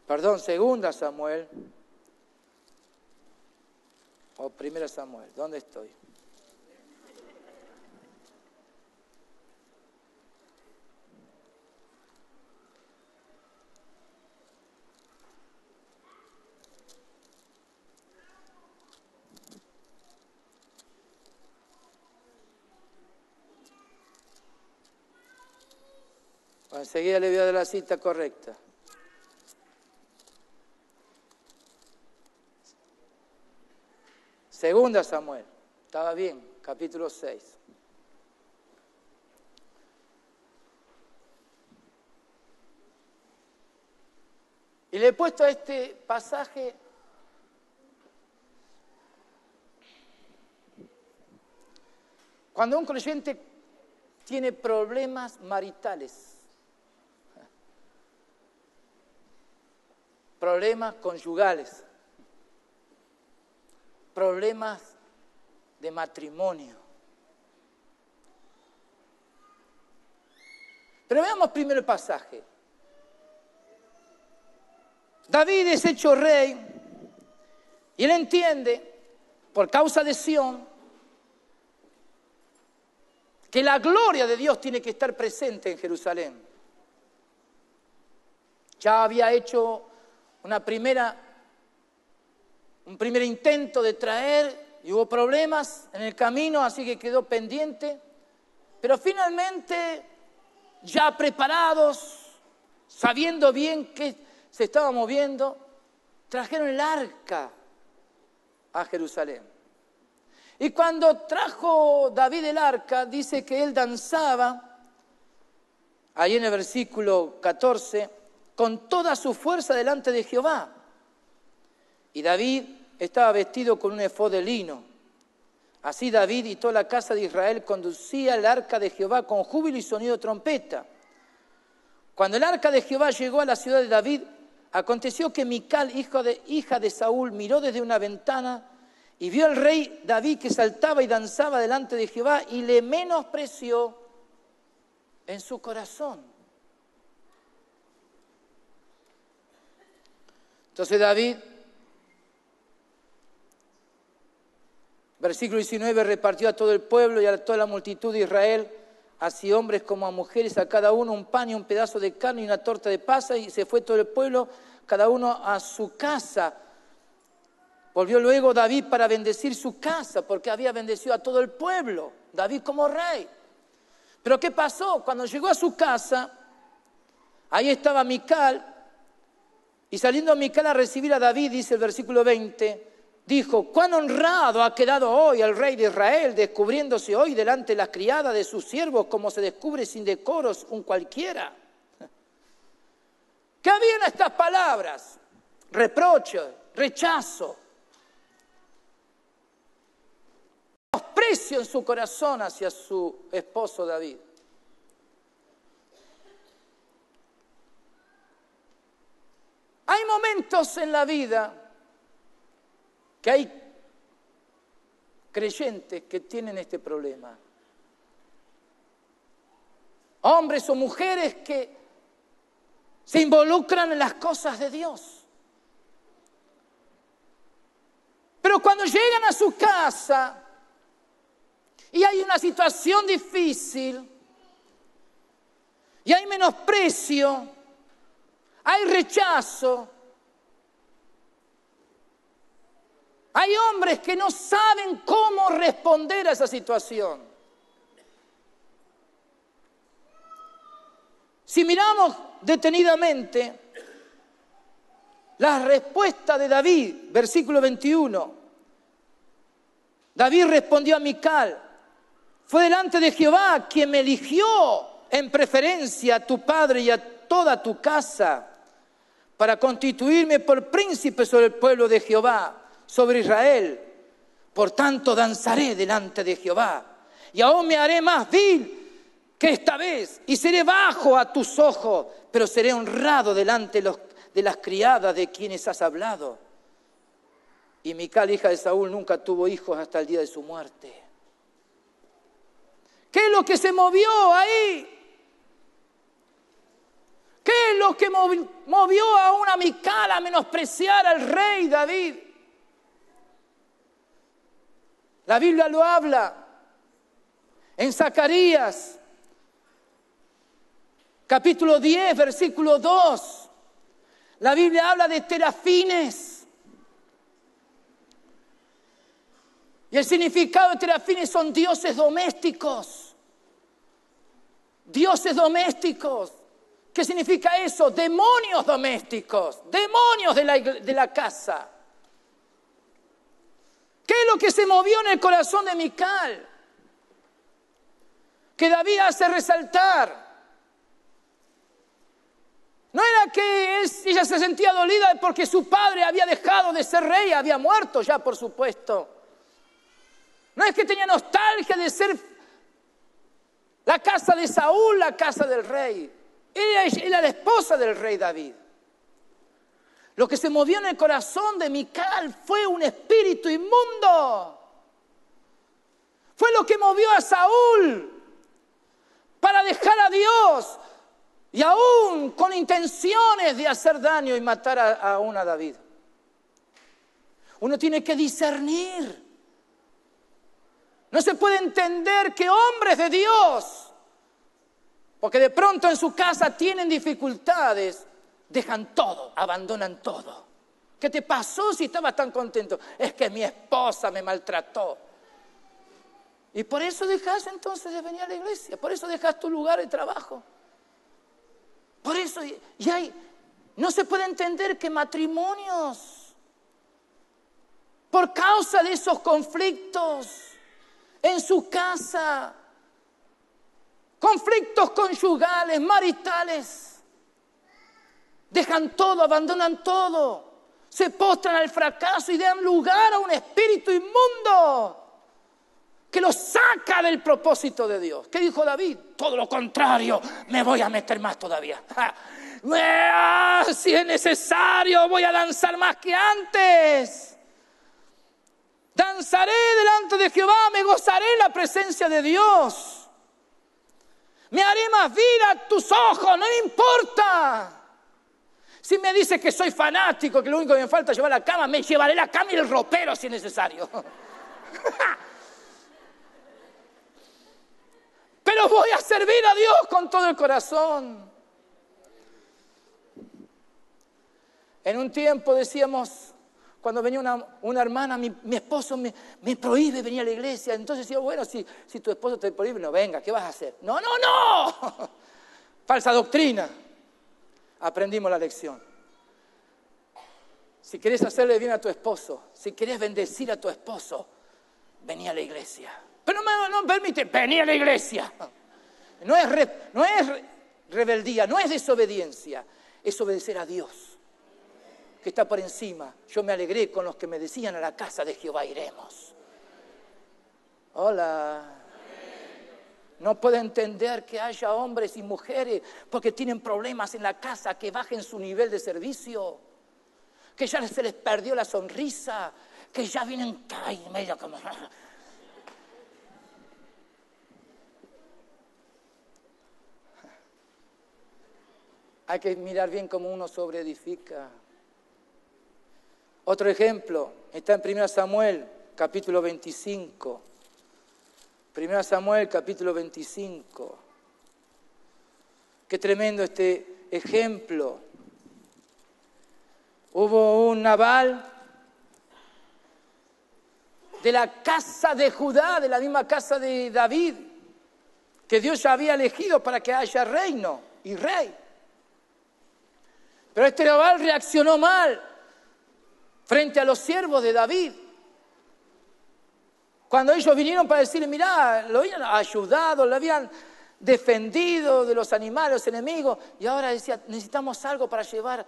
perdón, 2 Samuel, o 1 Samuel, ¿dónde estoy? Enseguida le voy a dar la cita correcta. Segunda Samuel, estaba bien, capítulo 6. Y le he puesto a este pasaje cuando un creyente tiene problemas maritales, problemas conyugales, problemas de matrimonio. Pero veamos primero el pasaje. David es hecho rey y él entiende, por causa de Sión, que la gloria de Dios tiene que estar presente en Jerusalén. Ya había hecho un primer intento de traer y hubo problemas en el camino, así que quedó pendiente. Pero finalmente, ya preparados, sabiendo bien qué se estaba moviendo, trajeron el arca a Jerusalén. Y cuando trajo David el arca, dice que él danzaba, ahí en el versículo 14, con toda su fuerza delante de Jehová. Y David estaba vestido con un efod de lino. Así David y toda la casa de Israel conducía el arca de Jehová con júbilo y sonido de trompeta. Cuando el arca de Jehová llegó a la ciudad de David, aconteció que Mical, hija de Saúl, miró desde una ventana y vio al rey David que saltaba y danzaba delante de Jehová y le menospreció en su corazón. Entonces David, versículo 19, repartió a todo el pueblo y a toda la multitud de Israel, así hombres como a mujeres, a cada uno un pan y un pedazo de carne y una torta de pasa, y se fue todo el pueblo, cada uno a su casa. Volvió luego David para bendecir su casa, porque había bendecido a todo el pueblo, David como rey. Pero ¿qué pasó? Cuando llegó a su casa, ahí estaba Mical, y saliendo Mical a recibir a David, dice el versículo 20, dijo, cuán honrado ha quedado hoy el rey de Israel, descubriéndose hoy delante de las criadas de sus siervos, como se descubre sin decoros un cualquiera. ¿Qué había en estas palabras? Reproche, rechazo, menosprecio en su corazón hacia su esposo David. Hay momentos en la vida que hay creyentes que tienen este problema. Hombres o mujeres que se involucran en las cosas de Dios. Pero cuando llegan a su casa y hay una situación difícil, y hay menosprecio, hay rechazo, hay hombres que no saben cómo responder a esa situación. Si miramos detenidamente la respuesta de David, versículo 21, David respondió a Mical, fue delante de Jehová quien me eligió en preferencia a tu padre y a toda tu casa para constituirme por príncipe sobre el pueblo de Jehová, sobre Israel. Por tanto danzaré delante de Jehová y aún me haré más vil que esta vez y seré bajo a tus ojos, pero seré honrado delante de las criadas de quienes has hablado. Y Mical, hija de Saúl, nunca tuvo hijos hasta el día de su muerte. ¿Qué es lo que se movió ahí? ¿Qué es lo que movió a una Mical a menospreciar al rey David? La Biblia lo habla en Zacarías, capítulo 10, versículo 2. La Biblia habla de terafines. Y el significado de terafines son dioses domésticos. Dioses domésticos. ¿Qué significa eso? Demonios domésticos, demonios de la casa. ¿Qué es lo que se movió en el corazón de Mical? Que David hace resaltar. No era que ella se sentía dolida porque su padre había dejado de ser rey, había muerto ya, por supuesto. No es que tenía nostalgia de ser la casa de Saúl, la casa del rey. Ella era la esposa del rey David. Lo que se movió en el corazón de Mical fue un espíritu inmundo. Fue lo que movió a Saúl para dejar a Dios y aún con intenciones de hacer daño y matar a David. Uno tiene que discernir. No se puede entender que hombres de Dios, porque de pronto en su casa tienen dificultades, dejan todo, abandonan todo. ¿Qué te pasó si estabas tan contento? Es que mi esposa me maltrató. Y por eso dejas entonces de venir a la iglesia, por eso dejas tu lugar de trabajo. Por eso, no se puede entender que matrimonios, por causa de esos conflictos en su casa, conflictos conyugales, maritales, dejan todo, abandonan todo, se postran al fracaso y dan lugar a un espíritu inmundo que los saca del propósito de Dios. ¿Qué dijo David? Todo lo contrario, me voy a meter más todavía. Si es necesario, voy a danzar más que antes. Danzaré delante de Jehová, me gozaré en la presencia de Dios. Me haré más vil a tus ojos, no me importa. Si me dice que soy fanático, que lo único que me falta es llevar la cama, me llevaré la cama y el ropero si es necesario. Pero voy a servir a Dios con todo el corazón. En un tiempo decíamos, cuando venía una hermana, mi esposo me prohíbe venir a la iglesia. Entonces decía, bueno, si tu esposo te prohíbe, no venga, ¿qué vas a hacer? No. Falsa doctrina. Aprendimos la lección. Si querés hacerle bien a tu esposo, si querés bendecir a tu esposo, vení a la iglesia. Pero no permite, vení a la iglesia. No es rebeldía, no es desobediencia, es obedecer a Dios, que está por encima. Yo me alegré con los que me decían, a la casa de Jehová iremos. Hola. No puedo entender que haya hombres y mujeres porque tienen problemas en la casa que bajen su nivel de servicio, que ya se les perdió la sonrisa, que ya vienen medio como... Hay que mirar bien cómo uno sobreedifica. Otro ejemplo está en 1 Samuel, capítulo 25. 1 Samuel, capítulo 25. Qué tremendo este ejemplo. Hubo un Nabal de la casa de Judá, de la misma casa de David, que Dios ya había elegido para que haya reino y rey. Pero este Nabal reaccionó mal frente a los siervos de David. Cuando ellos vinieron para decirle, mirá, lo habían ayudado, lo habían defendido de los animales, los enemigos, y ahora decía, necesitamos algo para llevar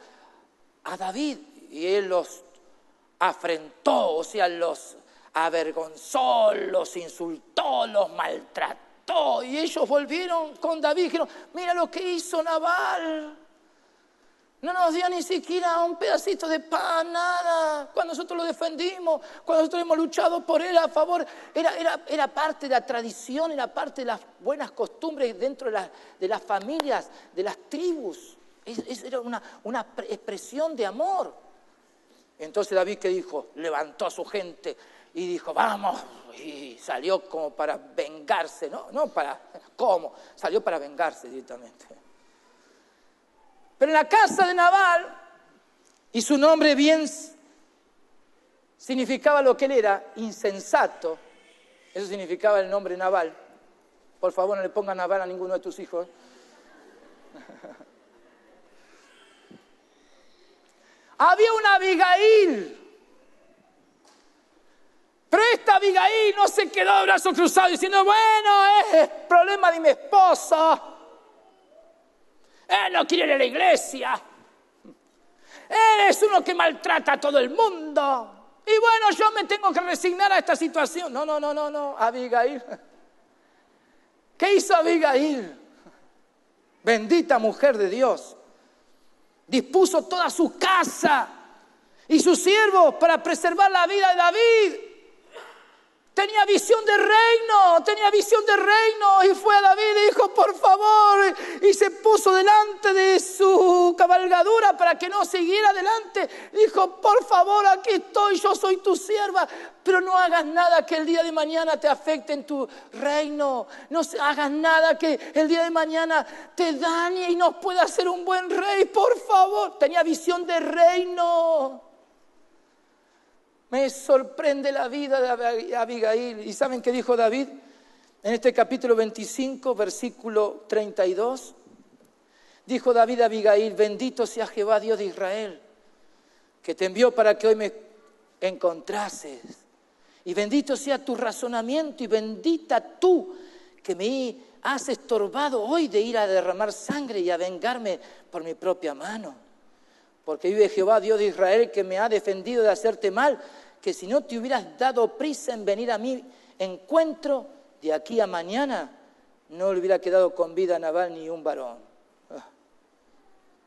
a David. Y él los afrentó, o sea, los avergonzó, los insultó, los maltrató. Y ellos volvieron con David y dijeron, mira lo que hizo Nabal. No nos dio ni siquiera un pedacito de pan, nada. Cuando nosotros lo defendimos, cuando nosotros hemos luchado por él a favor, era parte de la tradición, era parte de las buenas costumbres dentro de las familias, de las tribus. Era una expresión de amor. Entonces David, ¿qué dijo? Levantó a su gente y dijo, vamos. Y salió como para vengarse, no para, ¿cómo? Salió para vengarse directamente. Pero en la casa de Nabal, y su nombre bien significaba lo que él era, insensato. Eso significaba el nombre Nabal. Por favor, no le pongan Nabal a ninguno de tus hijos. Había una Abigail. Pero esta Abigail no se quedó de brazos cruzados diciendo, bueno, es problema de mi esposo. Él no quiere ir a la iglesia. Él es uno que maltrata a todo el mundo. Y bueno, yo me tengo que resignar a esta situación. No, Abigail. ¿Qué hizo Abigail? Bendita mujer de Dios. Dispuso toda su casa y sus siervos para preservar la vida de David. Tenía visión de reino, y fue a David y dijo, por favor, y se puso delante de su cabalgadura para que no siguiera adelante. Dijo, por favor, aquí estoy, yo soy tu sierva, pero no hagas nada que el día de mañana te afecte en tu reino. No hagas nada que el día de mañana te dañe y no puedas ser un buen rey, por favor. Tenía visión de reino. Me sorprende la vida de Abigail. ¿Y saben qué dijo David? En este capítulo 25, versículo 32. Dijo David a Abigail, bendito sea Jehová Dios de Israel, que te envió para que hoy me encontrases. Y bendito sea tu razonamiento y bendita tú que me has estorbado hoy de ir a derramar sangre y a vengarme por mi propia mano. Porque vive Jehová Dios de Israel que me ha defendido de hacerte mal, que si no te hubieras dado prisa en venir a mi encuentro, de aquí a mañana no le hubiera quedado con vida a Nabal ni un varón.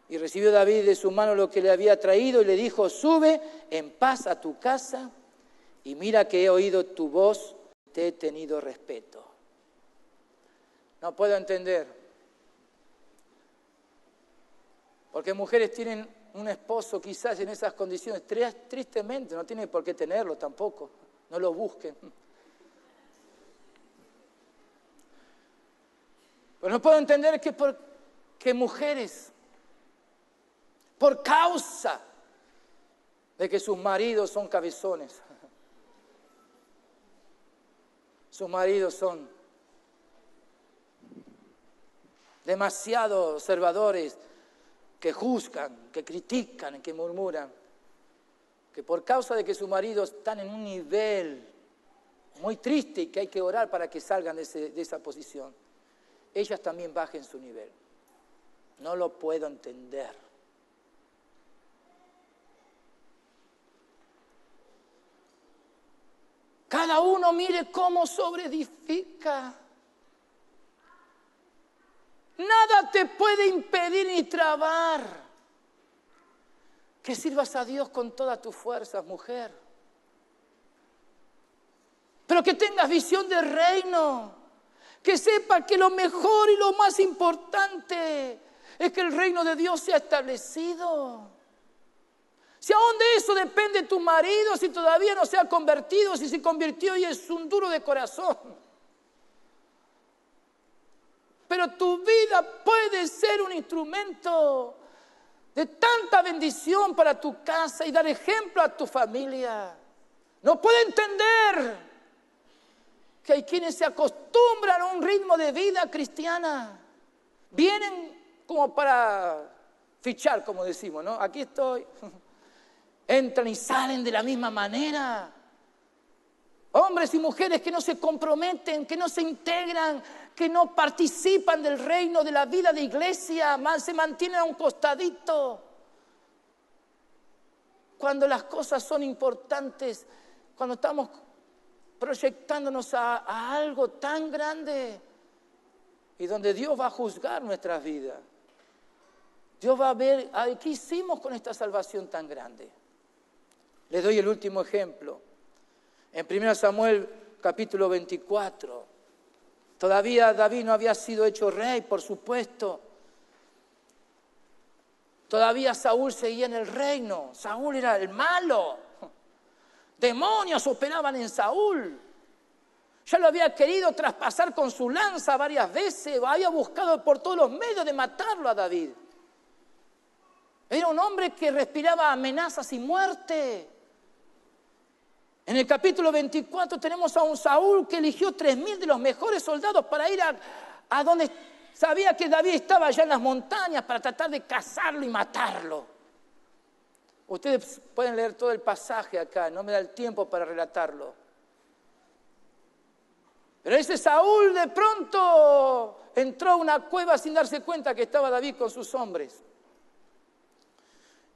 Y recibió David de su mano lo que le había traído y le dijo, sube en paz a tu casa y mira que he oído tu voz, te he tenido respeto. No puedo entender, porque mujeres tienen un esposo quizás en esas condiciones, tristemente, no tienen por qué tenerlo tampoco, no lo busquen. Pero no puedo entender que mujeres, por causa de que sus maridos son cabezones, sus maridos son demasiado observadores, que juzgan, que critican, que murmuran, que por causa de que sus maridos están en un nivel muy triste y que hay que orar para que salgan de esa posición, ellas también bajen su nivel. No lo puedo entender. Cada uno mire cómo sobreedifica. Nada te puede impedir ni trabar que sirvas a Dios con todas tus fuerzas, mujer. Pero que tengas visión de reino, que sepas que lo mejor y lo más importante es que el reino de Dios sea establecido. Si aún de eso depende tu marido, si todavía no se ha convertido, si se convirtió y es un duro de corazón. Pero tu vida puede ser un instrumento de tanta bendición para tu casa y dar ejemplo a tu familia. No puedo entender que hay quienes se acostumbran a un ritmo de vida cristiana. Vienen como para fichar, como decimos, ¿no? Aquí estoy. Entran y salen de la misma manera. Hombres y mujeres que no se comprometen, que no se integran, que no participan del reino, de la vida de iglesia, más se mantienen a un costadito. Cuando las cosas son importantes, cuando estamos proyectándonos a algo tan grande y donde Dios va a juzgar nuestras vidas. Dios va a ver, ¿qué hicimos con esta salvación tan grande? Les doy el último ejemplo. En 1 Samuel capítulo 24, todavía David no había sido hecho rey, por supuesto. Todavía Saúl seguía en el reino. Saúl era el malo. Demonios operaban en Saúl. Ya lo había querido traspasar con su lanza varias veces. Había buscado por todos los medios de matarlo a David. Era un hombre que respiraba amenazas y muerte. En el capítulo 24 tenemos a un Saúl que eligió 3.000 de los mejores soldados para ir a donde sabía que David estaba allá en las montañas para tratar de cazarlo y matarlo. Ustedes pueden leer todo el pasaje acá, no me da el tiempo para relatarlo. Pero ese Saúl de pronto entró a una cueva sin darse cuenta que estaba David con sus hombres.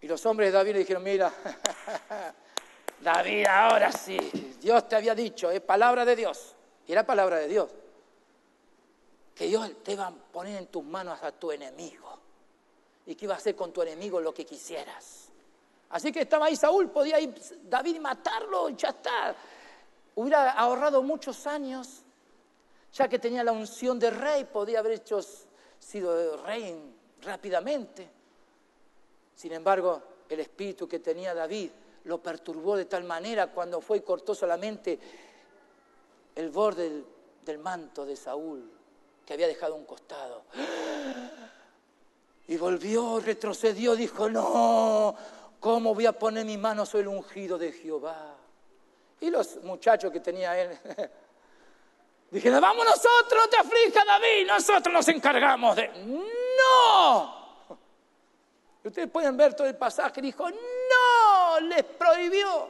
Y los hombres de David le dijeron, mira, David, ahora sí, Dios te había dicho, es palabra de Dios. Y era palabra de Dios. Que Dios te iba a poner en tus manos a tu enemigo. Y que iba a hacer con tu enemigo lo que quisieras. Así que estaba ahí Saúl, podía ir David y matarlo y ya está. Hubiera ahorrado muchos años, ya que tenía la unción de rey, podía haber sido rey rápidamente. Sin embargo, el espíritu que tenía David lo perturbó de tal manera cuando fue y cortó solamente el borde del manto de Saúl, que había dejado a un costado. Y volvió, retrocedió, dijo, no, ¿cómo voy a poner mi mano sobre el ungido de Jehová? Y los muchachos que tenía él dijeron, vamos nosotros, no te aflijas, David, nosotros nos encargamos de... ¡No! Ustedes pueden ver todo el pasaje, dijo, no, les prohibió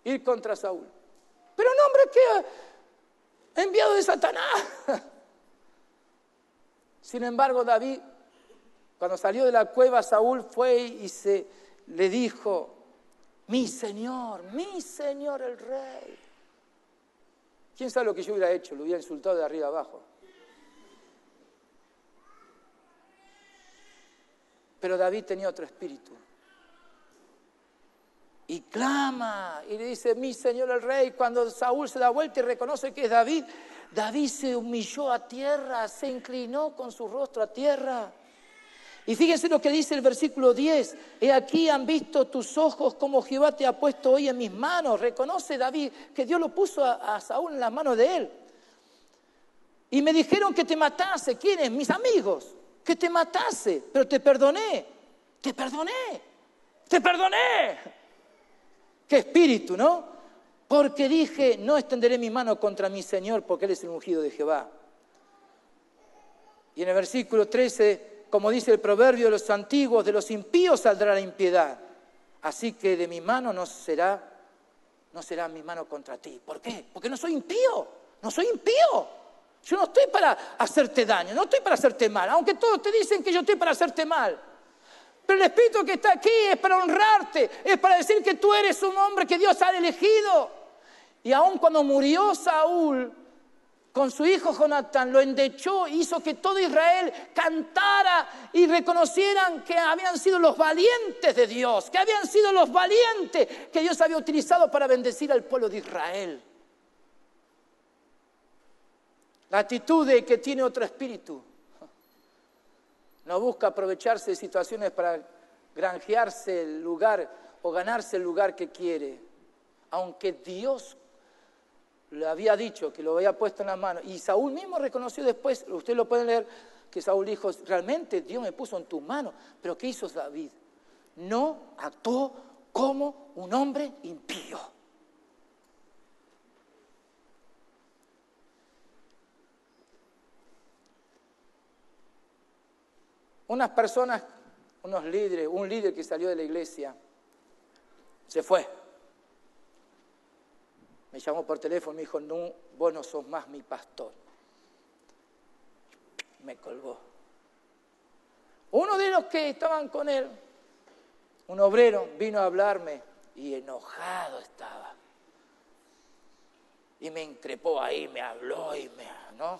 ir contra Saúl. Pero un hombre que enviado de Satanás. Sin embargo, David, cuando salió de la cueva, Saúl fue y le dijo, mi señor el rey. ¿Quién sabe lo que yo hubiera hecho? Lo hubiera insultado de arriba abajo. Pero David tenía otro espíritu. Y clama, y le dice, mi señor el rey. Cuando Saúl se da vuelta y reconoce que es David, David se humilló a tierra, se inclinó con su rostro a tierra. Y fíjense lo que dice el versículo 10. He aquí han visto tus ojos como Jehová te ha puesto hoy en mis manos. Reconoce David que Dios lo puso a Saúl en las manos de él. Y me dijeron que te matase. ¿Quiénes? Mis amigos. Que te matase. Pero te perdoné. Te perdoné. Te perdoné. Qué espíritu, ¿no? Porque dije, no extenderé mi mano contra mi Señor, porque Él es el ungido de Jehová. Y en el versículo 13, como dice el proverbio de los antiguos, de los impíos saldrá la impiedad. Así que de mi mano no será mi mano contra ti. ¿Por qué? Porque no soy impío. No soy impío. Yo no estoy para hacerte daño, no estoy para hacerte mal. Aunque todos te dicen que yo estoy para hacerte mal. Pero el espíritu que está aquí es para honrarte, es para decir que tú eres un hombre que Dios ha elegido. Y aun cuando murió Saúl, con su hijo Jonatán, lo endechó, hizo que todo Israel cantara y reconocieran que habían sido los valientes de Dios, que habían sido los valientes que Dios había utilizado para bendecir al pueblo de Israel. La actitud de que tiene otro espíritu. No busca aprovecharse de situaciones para granjearse el lugar o ganarse el lugar que quiere. Aunque Dios le había dicho que lo había puesto en las manos. Y Saúl mismo reconoció después, ustedes lo pueden leer, que Saúl dijo, realmente Dios me puso en tus manos. Pero ¿qué hizo David? No actuó como un hombre impío. Unas personas, unos líderes, un líder que salió de la iglesia, se fue. Me llamó por teléfono y me dijo, no, vos no sos más mi pastor. Me colgó. Uno de los que estaban con él, un obrero, vino a hablarme y enojado estaba. Y me increpó ahí, me habló y ¿no?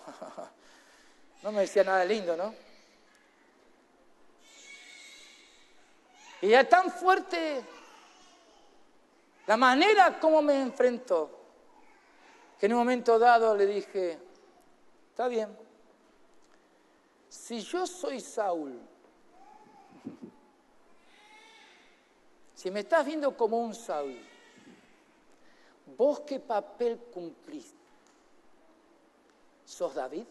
No me decía nada lindo, ¿no? Y ya tan fuerte la manera como me enfrentó, que en un momento dado le dije, está bien, si yo soy Saúl, si me estás viendo como un Saúl, ¿vos qué papel cumpliste? ¿Sos David?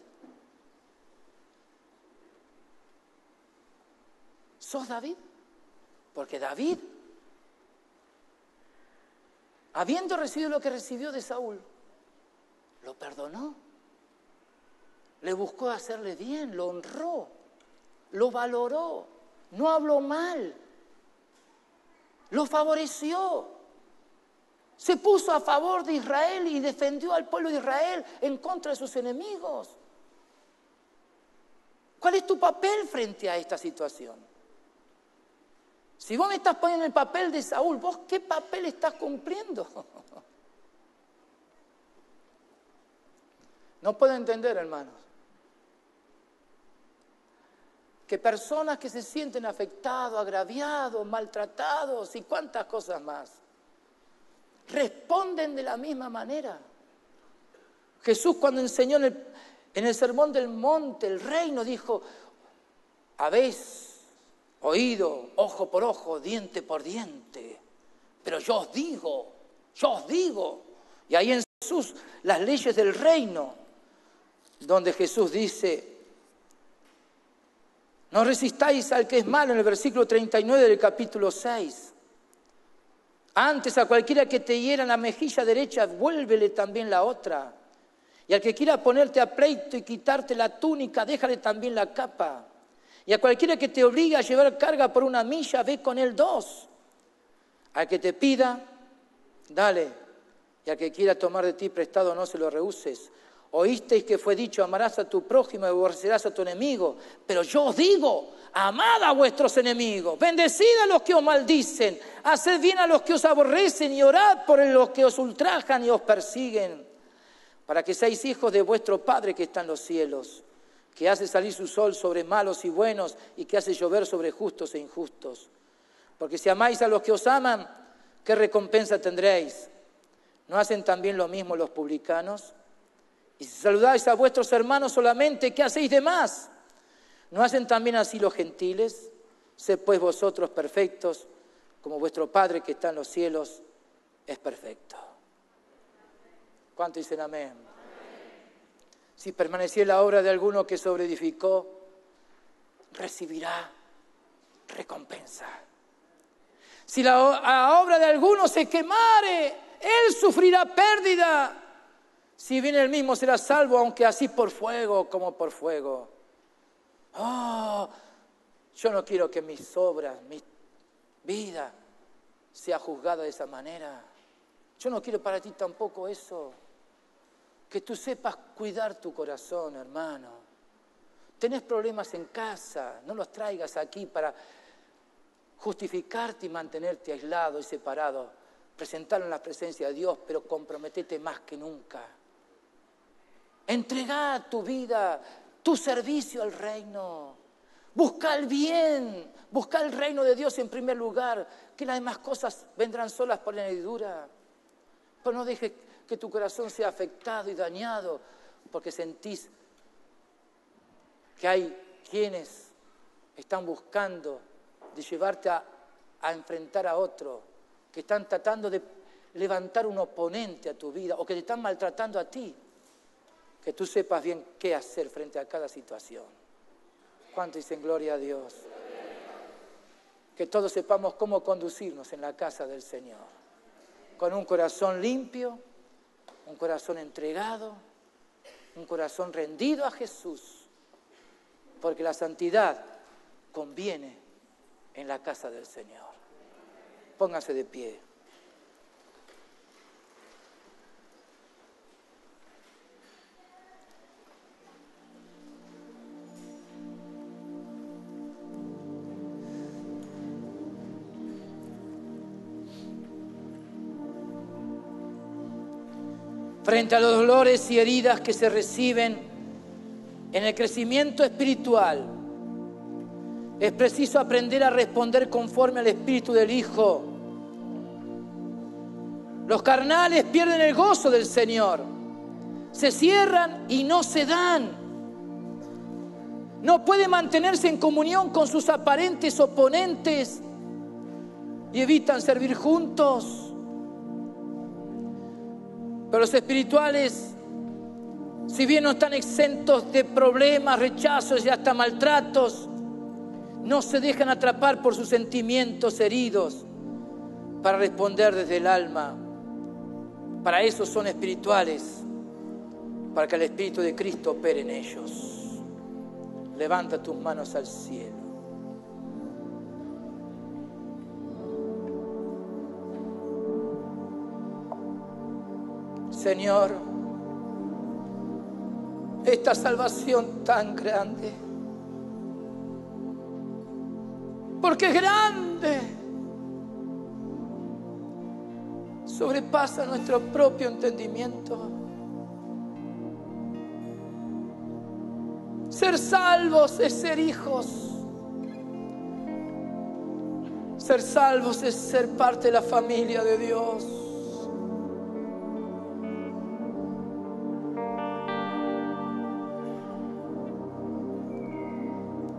¿Sos David? Porque David, habiendo recibido lo que recibió de Saúl, lo perdonó, le buscó hacerle bien, lo honró, lo valoró, no habló mal, lo favoreció, se puso a favor de Israel y defendió al pueblo de Israel en contra de sus enemigos. ¿Cuál es tu papel frente a esta situación? Si vos me estás poniendo el papel de Saúl, ¿vos qué papel estás cumpliendo? No puedo entender, hermanos, que personas que se sienten afectados, agraviados, maltratados y cuántas cosas más, responden de la misma manera. Jesús cuando enseñó en el Sermón del Monte, el reino, dijo, habéis oído, ojo por ojo, diente por diente. Pero yo os digo. Y ahí en Jesús, las leyes del reino, donde Jesús dice, no resistáis al que es malo, en el versículo 39 del capítulo 6. Antes a cualquiera que te hiera en la mejilla derecha, vuélvele también la otra. Y al que quiera ponerte a pleito y quitarte la túnica, déjale también la capa. Y a cualquiera que te obligue a llevar carga por 1 milla, ve con él 2. Al que te pida, dale. Y al que quiera tomar de ti prestado, no se lo rehuses. Oísteis que fue dicho, amarás a tu prójimo y aborrecerás a tu enemigo. Pero yo os digo, amad a vuestros enemigos, bendecid a los que os maldicen, haced bien a los que os aborrecen y orad por los que os ultrajan y os persiguen, para que seáis hijos de vuestro Padre que está en los cielos, que hace salir su sol sobre malos y buenos y que hace llover sobre justos e injustos. Porque si amáis a los que os aman, ¿qué recompensa tendréis? ¿No hacen también lo mismo los publicanos? Y si saludáis a vuestros hermanos solamente, ¿qué hacéis de más? ¿No hacen también así los gentiles? Sed pues vosotros perfectos, como vuestro Padre que está en los cielos es perfecto. ¿Cuánto dicen amén? Si permaneciera la obra de alguno que sobreedificó, recibirá recompensa. Si la obra de alguno se quemare, él sufrirá pérdida. Si bien él mismo será salvo, aunque así por fuego como por fuego. Oh, yo no quiero que mis obras, mi vida sea juzgada de esa manera. Yo no quiero para ti tampoco eso. Que tú sepas cuidar tu corazón, hermano. Tenés problemas en casa, no los traigas aquí para justificarte y mantenerte aislado y separado. Presentarlo en la presencia de Dios, pero comprometete más que nunca. Entregá tu vida, tu servicio al reino. Busca el bien, busca el reino de Dios en primer lugar, que las demás cosas vendrán solas por añadidura. Pero no dejes que tu corazón sea afectado y dañado porque sentís que hay quienes están buscando de llevarte a enfrentar a otro, que están tratando de levantar un oponente a tu vida o que te están maltratando a ti. Que tú sepas bien qué hacer frente a cada situación. ¿Cuánto dicen gloria a Dios? Que todos sepamos cómo conducirnos en la casa del Señor. Con un corazón limpio, un corazón entregado, un corazón rendido a Jesús. Porque la santidad conviene en la casa del Señor. Póngase de pie. Frente a los dolores y heridas que se reciben en el crecimiento espiritual, es preciso aprender a responder conforme al espíritu del Hijo. Los carnales pierden el gozo del Señor, se cierran y no se dan. No pueden mantenerse en comunión con sus aparentes oponentes y evitan servir juntos. Pero los espirituales, si bien no están exentos de problemas, rechazos y hasta maltratos, no se dejan atrapar por sus sentimientos heridos para responder desde el alma. Para eso son espirituales, para que el Espíritu de Cristo opere en ellos. Levanta tus manos al cielo. Señor, esta salvación tan grande, porque es grande, sobrepasa nuestro propio entendimiento. Ser salvos es ser hijos. Ser salvos es ser parte de la familia de Dios.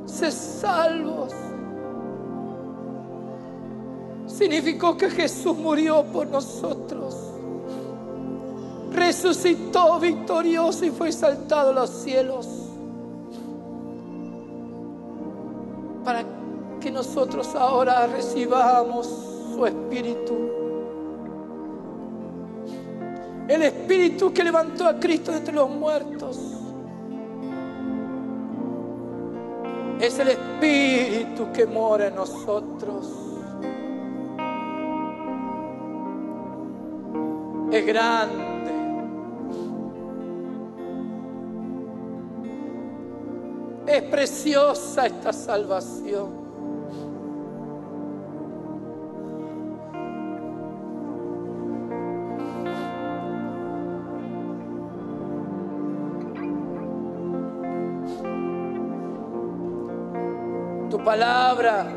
Ser salvos significó que Jesús murió por nosotros, resucitó victorioso y fue exaltado a los cielos para que nosotros ahora recibamos su Espíritu. El Espíritu que levantó a Cristo de entre los muertos. Es el Espíritu que mora en nosotros. Es grande. Es preciosa esta salvación. Tu palabra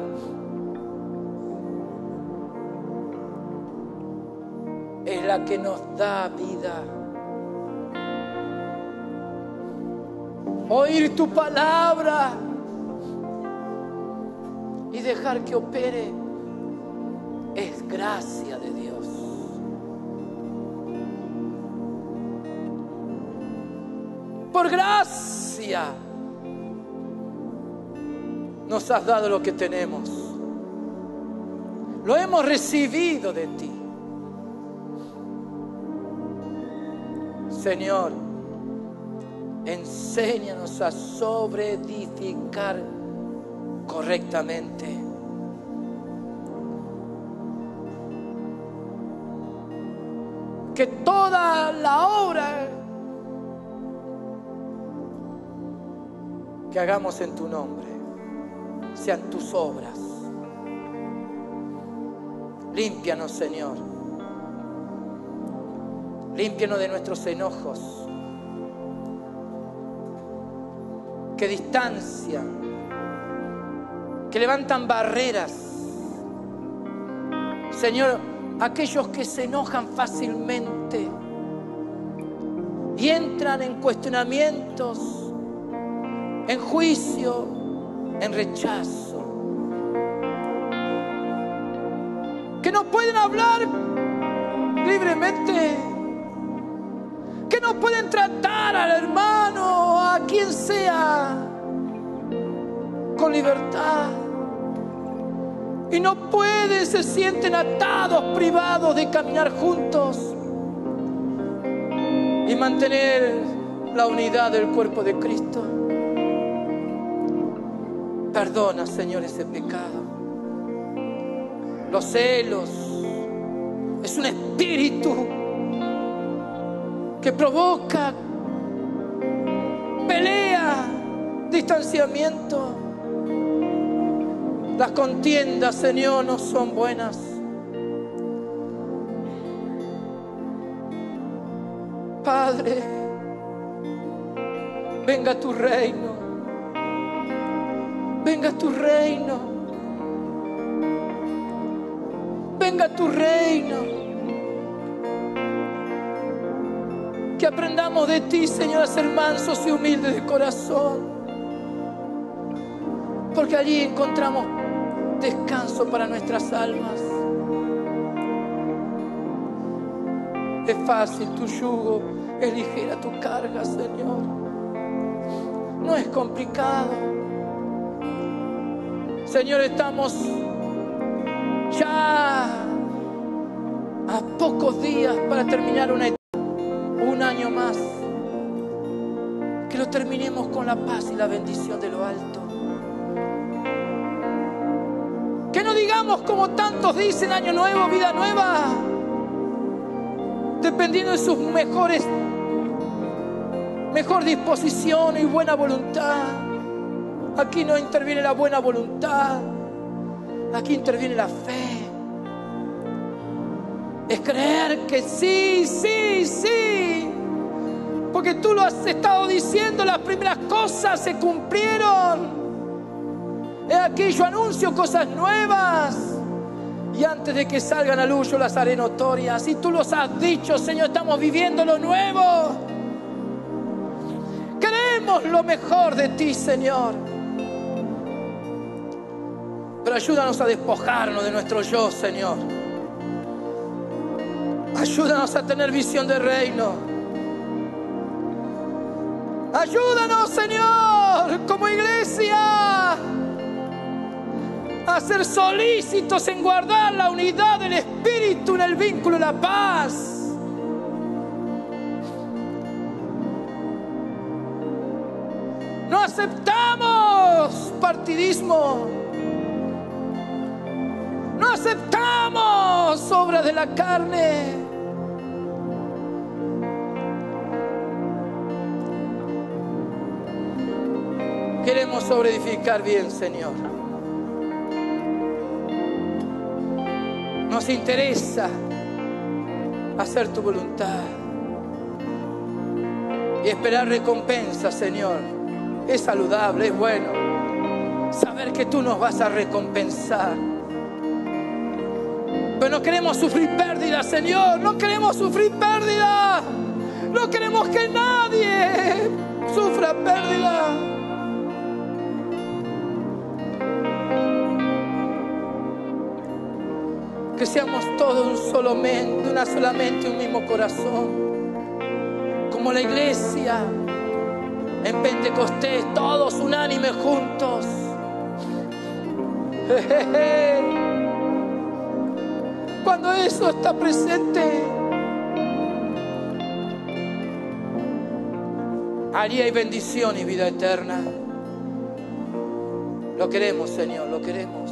es la que nos da vida. Oír tu palabra y dejar que opere es gracia de Dios. Por gracia nos has dado lo que tenemos. Lo hemos recibido de ti. Señor, enséñanos a sobreedificar correctamente. Que toda la obra que hagamos en tu nombre sean tus obras. Límpianos, Señor. Límpianos de nuestros enojos que distancian, que levantan barreras. Señor, aquellos que se enojan fácilmente y entran en cuestionamientos, en juicio, en rechazo, que no pueden hablar libremente, que no pueden tratar al hermano, a quien sea, con libertad. Y no pueden, se sienten atados, privados de caminar juntos y mantener la unidad del cuerpo de Cristo. Perdona, Señor, ese pecado. Los celos es un espíritu que provoca pelea, distanciamiento. Las contiendas, Señor, no son buenas. Padre, venga tu reino. Venga tu reino. Venga tu reino. Que aprendamos de ti, Señor, a ser mansos y humildes de corazón. Porque allí encontramos descanso para nuestras almas. Es fácil tu yugo, es ligera tu carga, Señor. No es complicado. Señor, estamos ya a pocos días para terminar una etapa, un año más. Que lo terminemos con la paz y la bendición de lo alto. Que no digamos como tantos dicen año nuevo, vida nueva, dependiendo de sus mejor disposición y buena voluntad. Aquí no interviene la buena voluntad, aquí interviene la fe. Es creer que sí, sí, sí, porque tú lo has estado diciendo, las primeras cosas se cumplieron. He aquí yo anuncio cosas nuevas y antes de que salgan a luz yo las haré notorias. Y tú los has dicho, Señor, estamos viviendo lo nuevo. Queremos lo mejor de ti, Señor. Pero ayúdanos a despojarnos de nuestro yo, Señor. Ayúdanos a tener visión de reino. Ayúdanos, Señor, como iglesia, a ser solícitos en guardar la unidad del Espíritu en el vínculo de la paz. No aceptamos partidismo. No aceptamos obras de la carne. Queremos sobreedificar bien, Señor. Nos interesa hacer tu voluntad y esperar recompensa, Señor. Es saludable, es bueno. saber que tú nos vas a recompensar. Pero no queremos sufrir pérdida, Señor. No queremos sufrir pérdida. No queremos que nadie sufra pérdida. Que seamos todos una sola mente, un mismo corazón. Como la iglesia en Pentecostés, todos unánimes juntos. Cuando eso está presente, allí hay bendición y vida eterna. Lo queremos, Señor, lo queremos.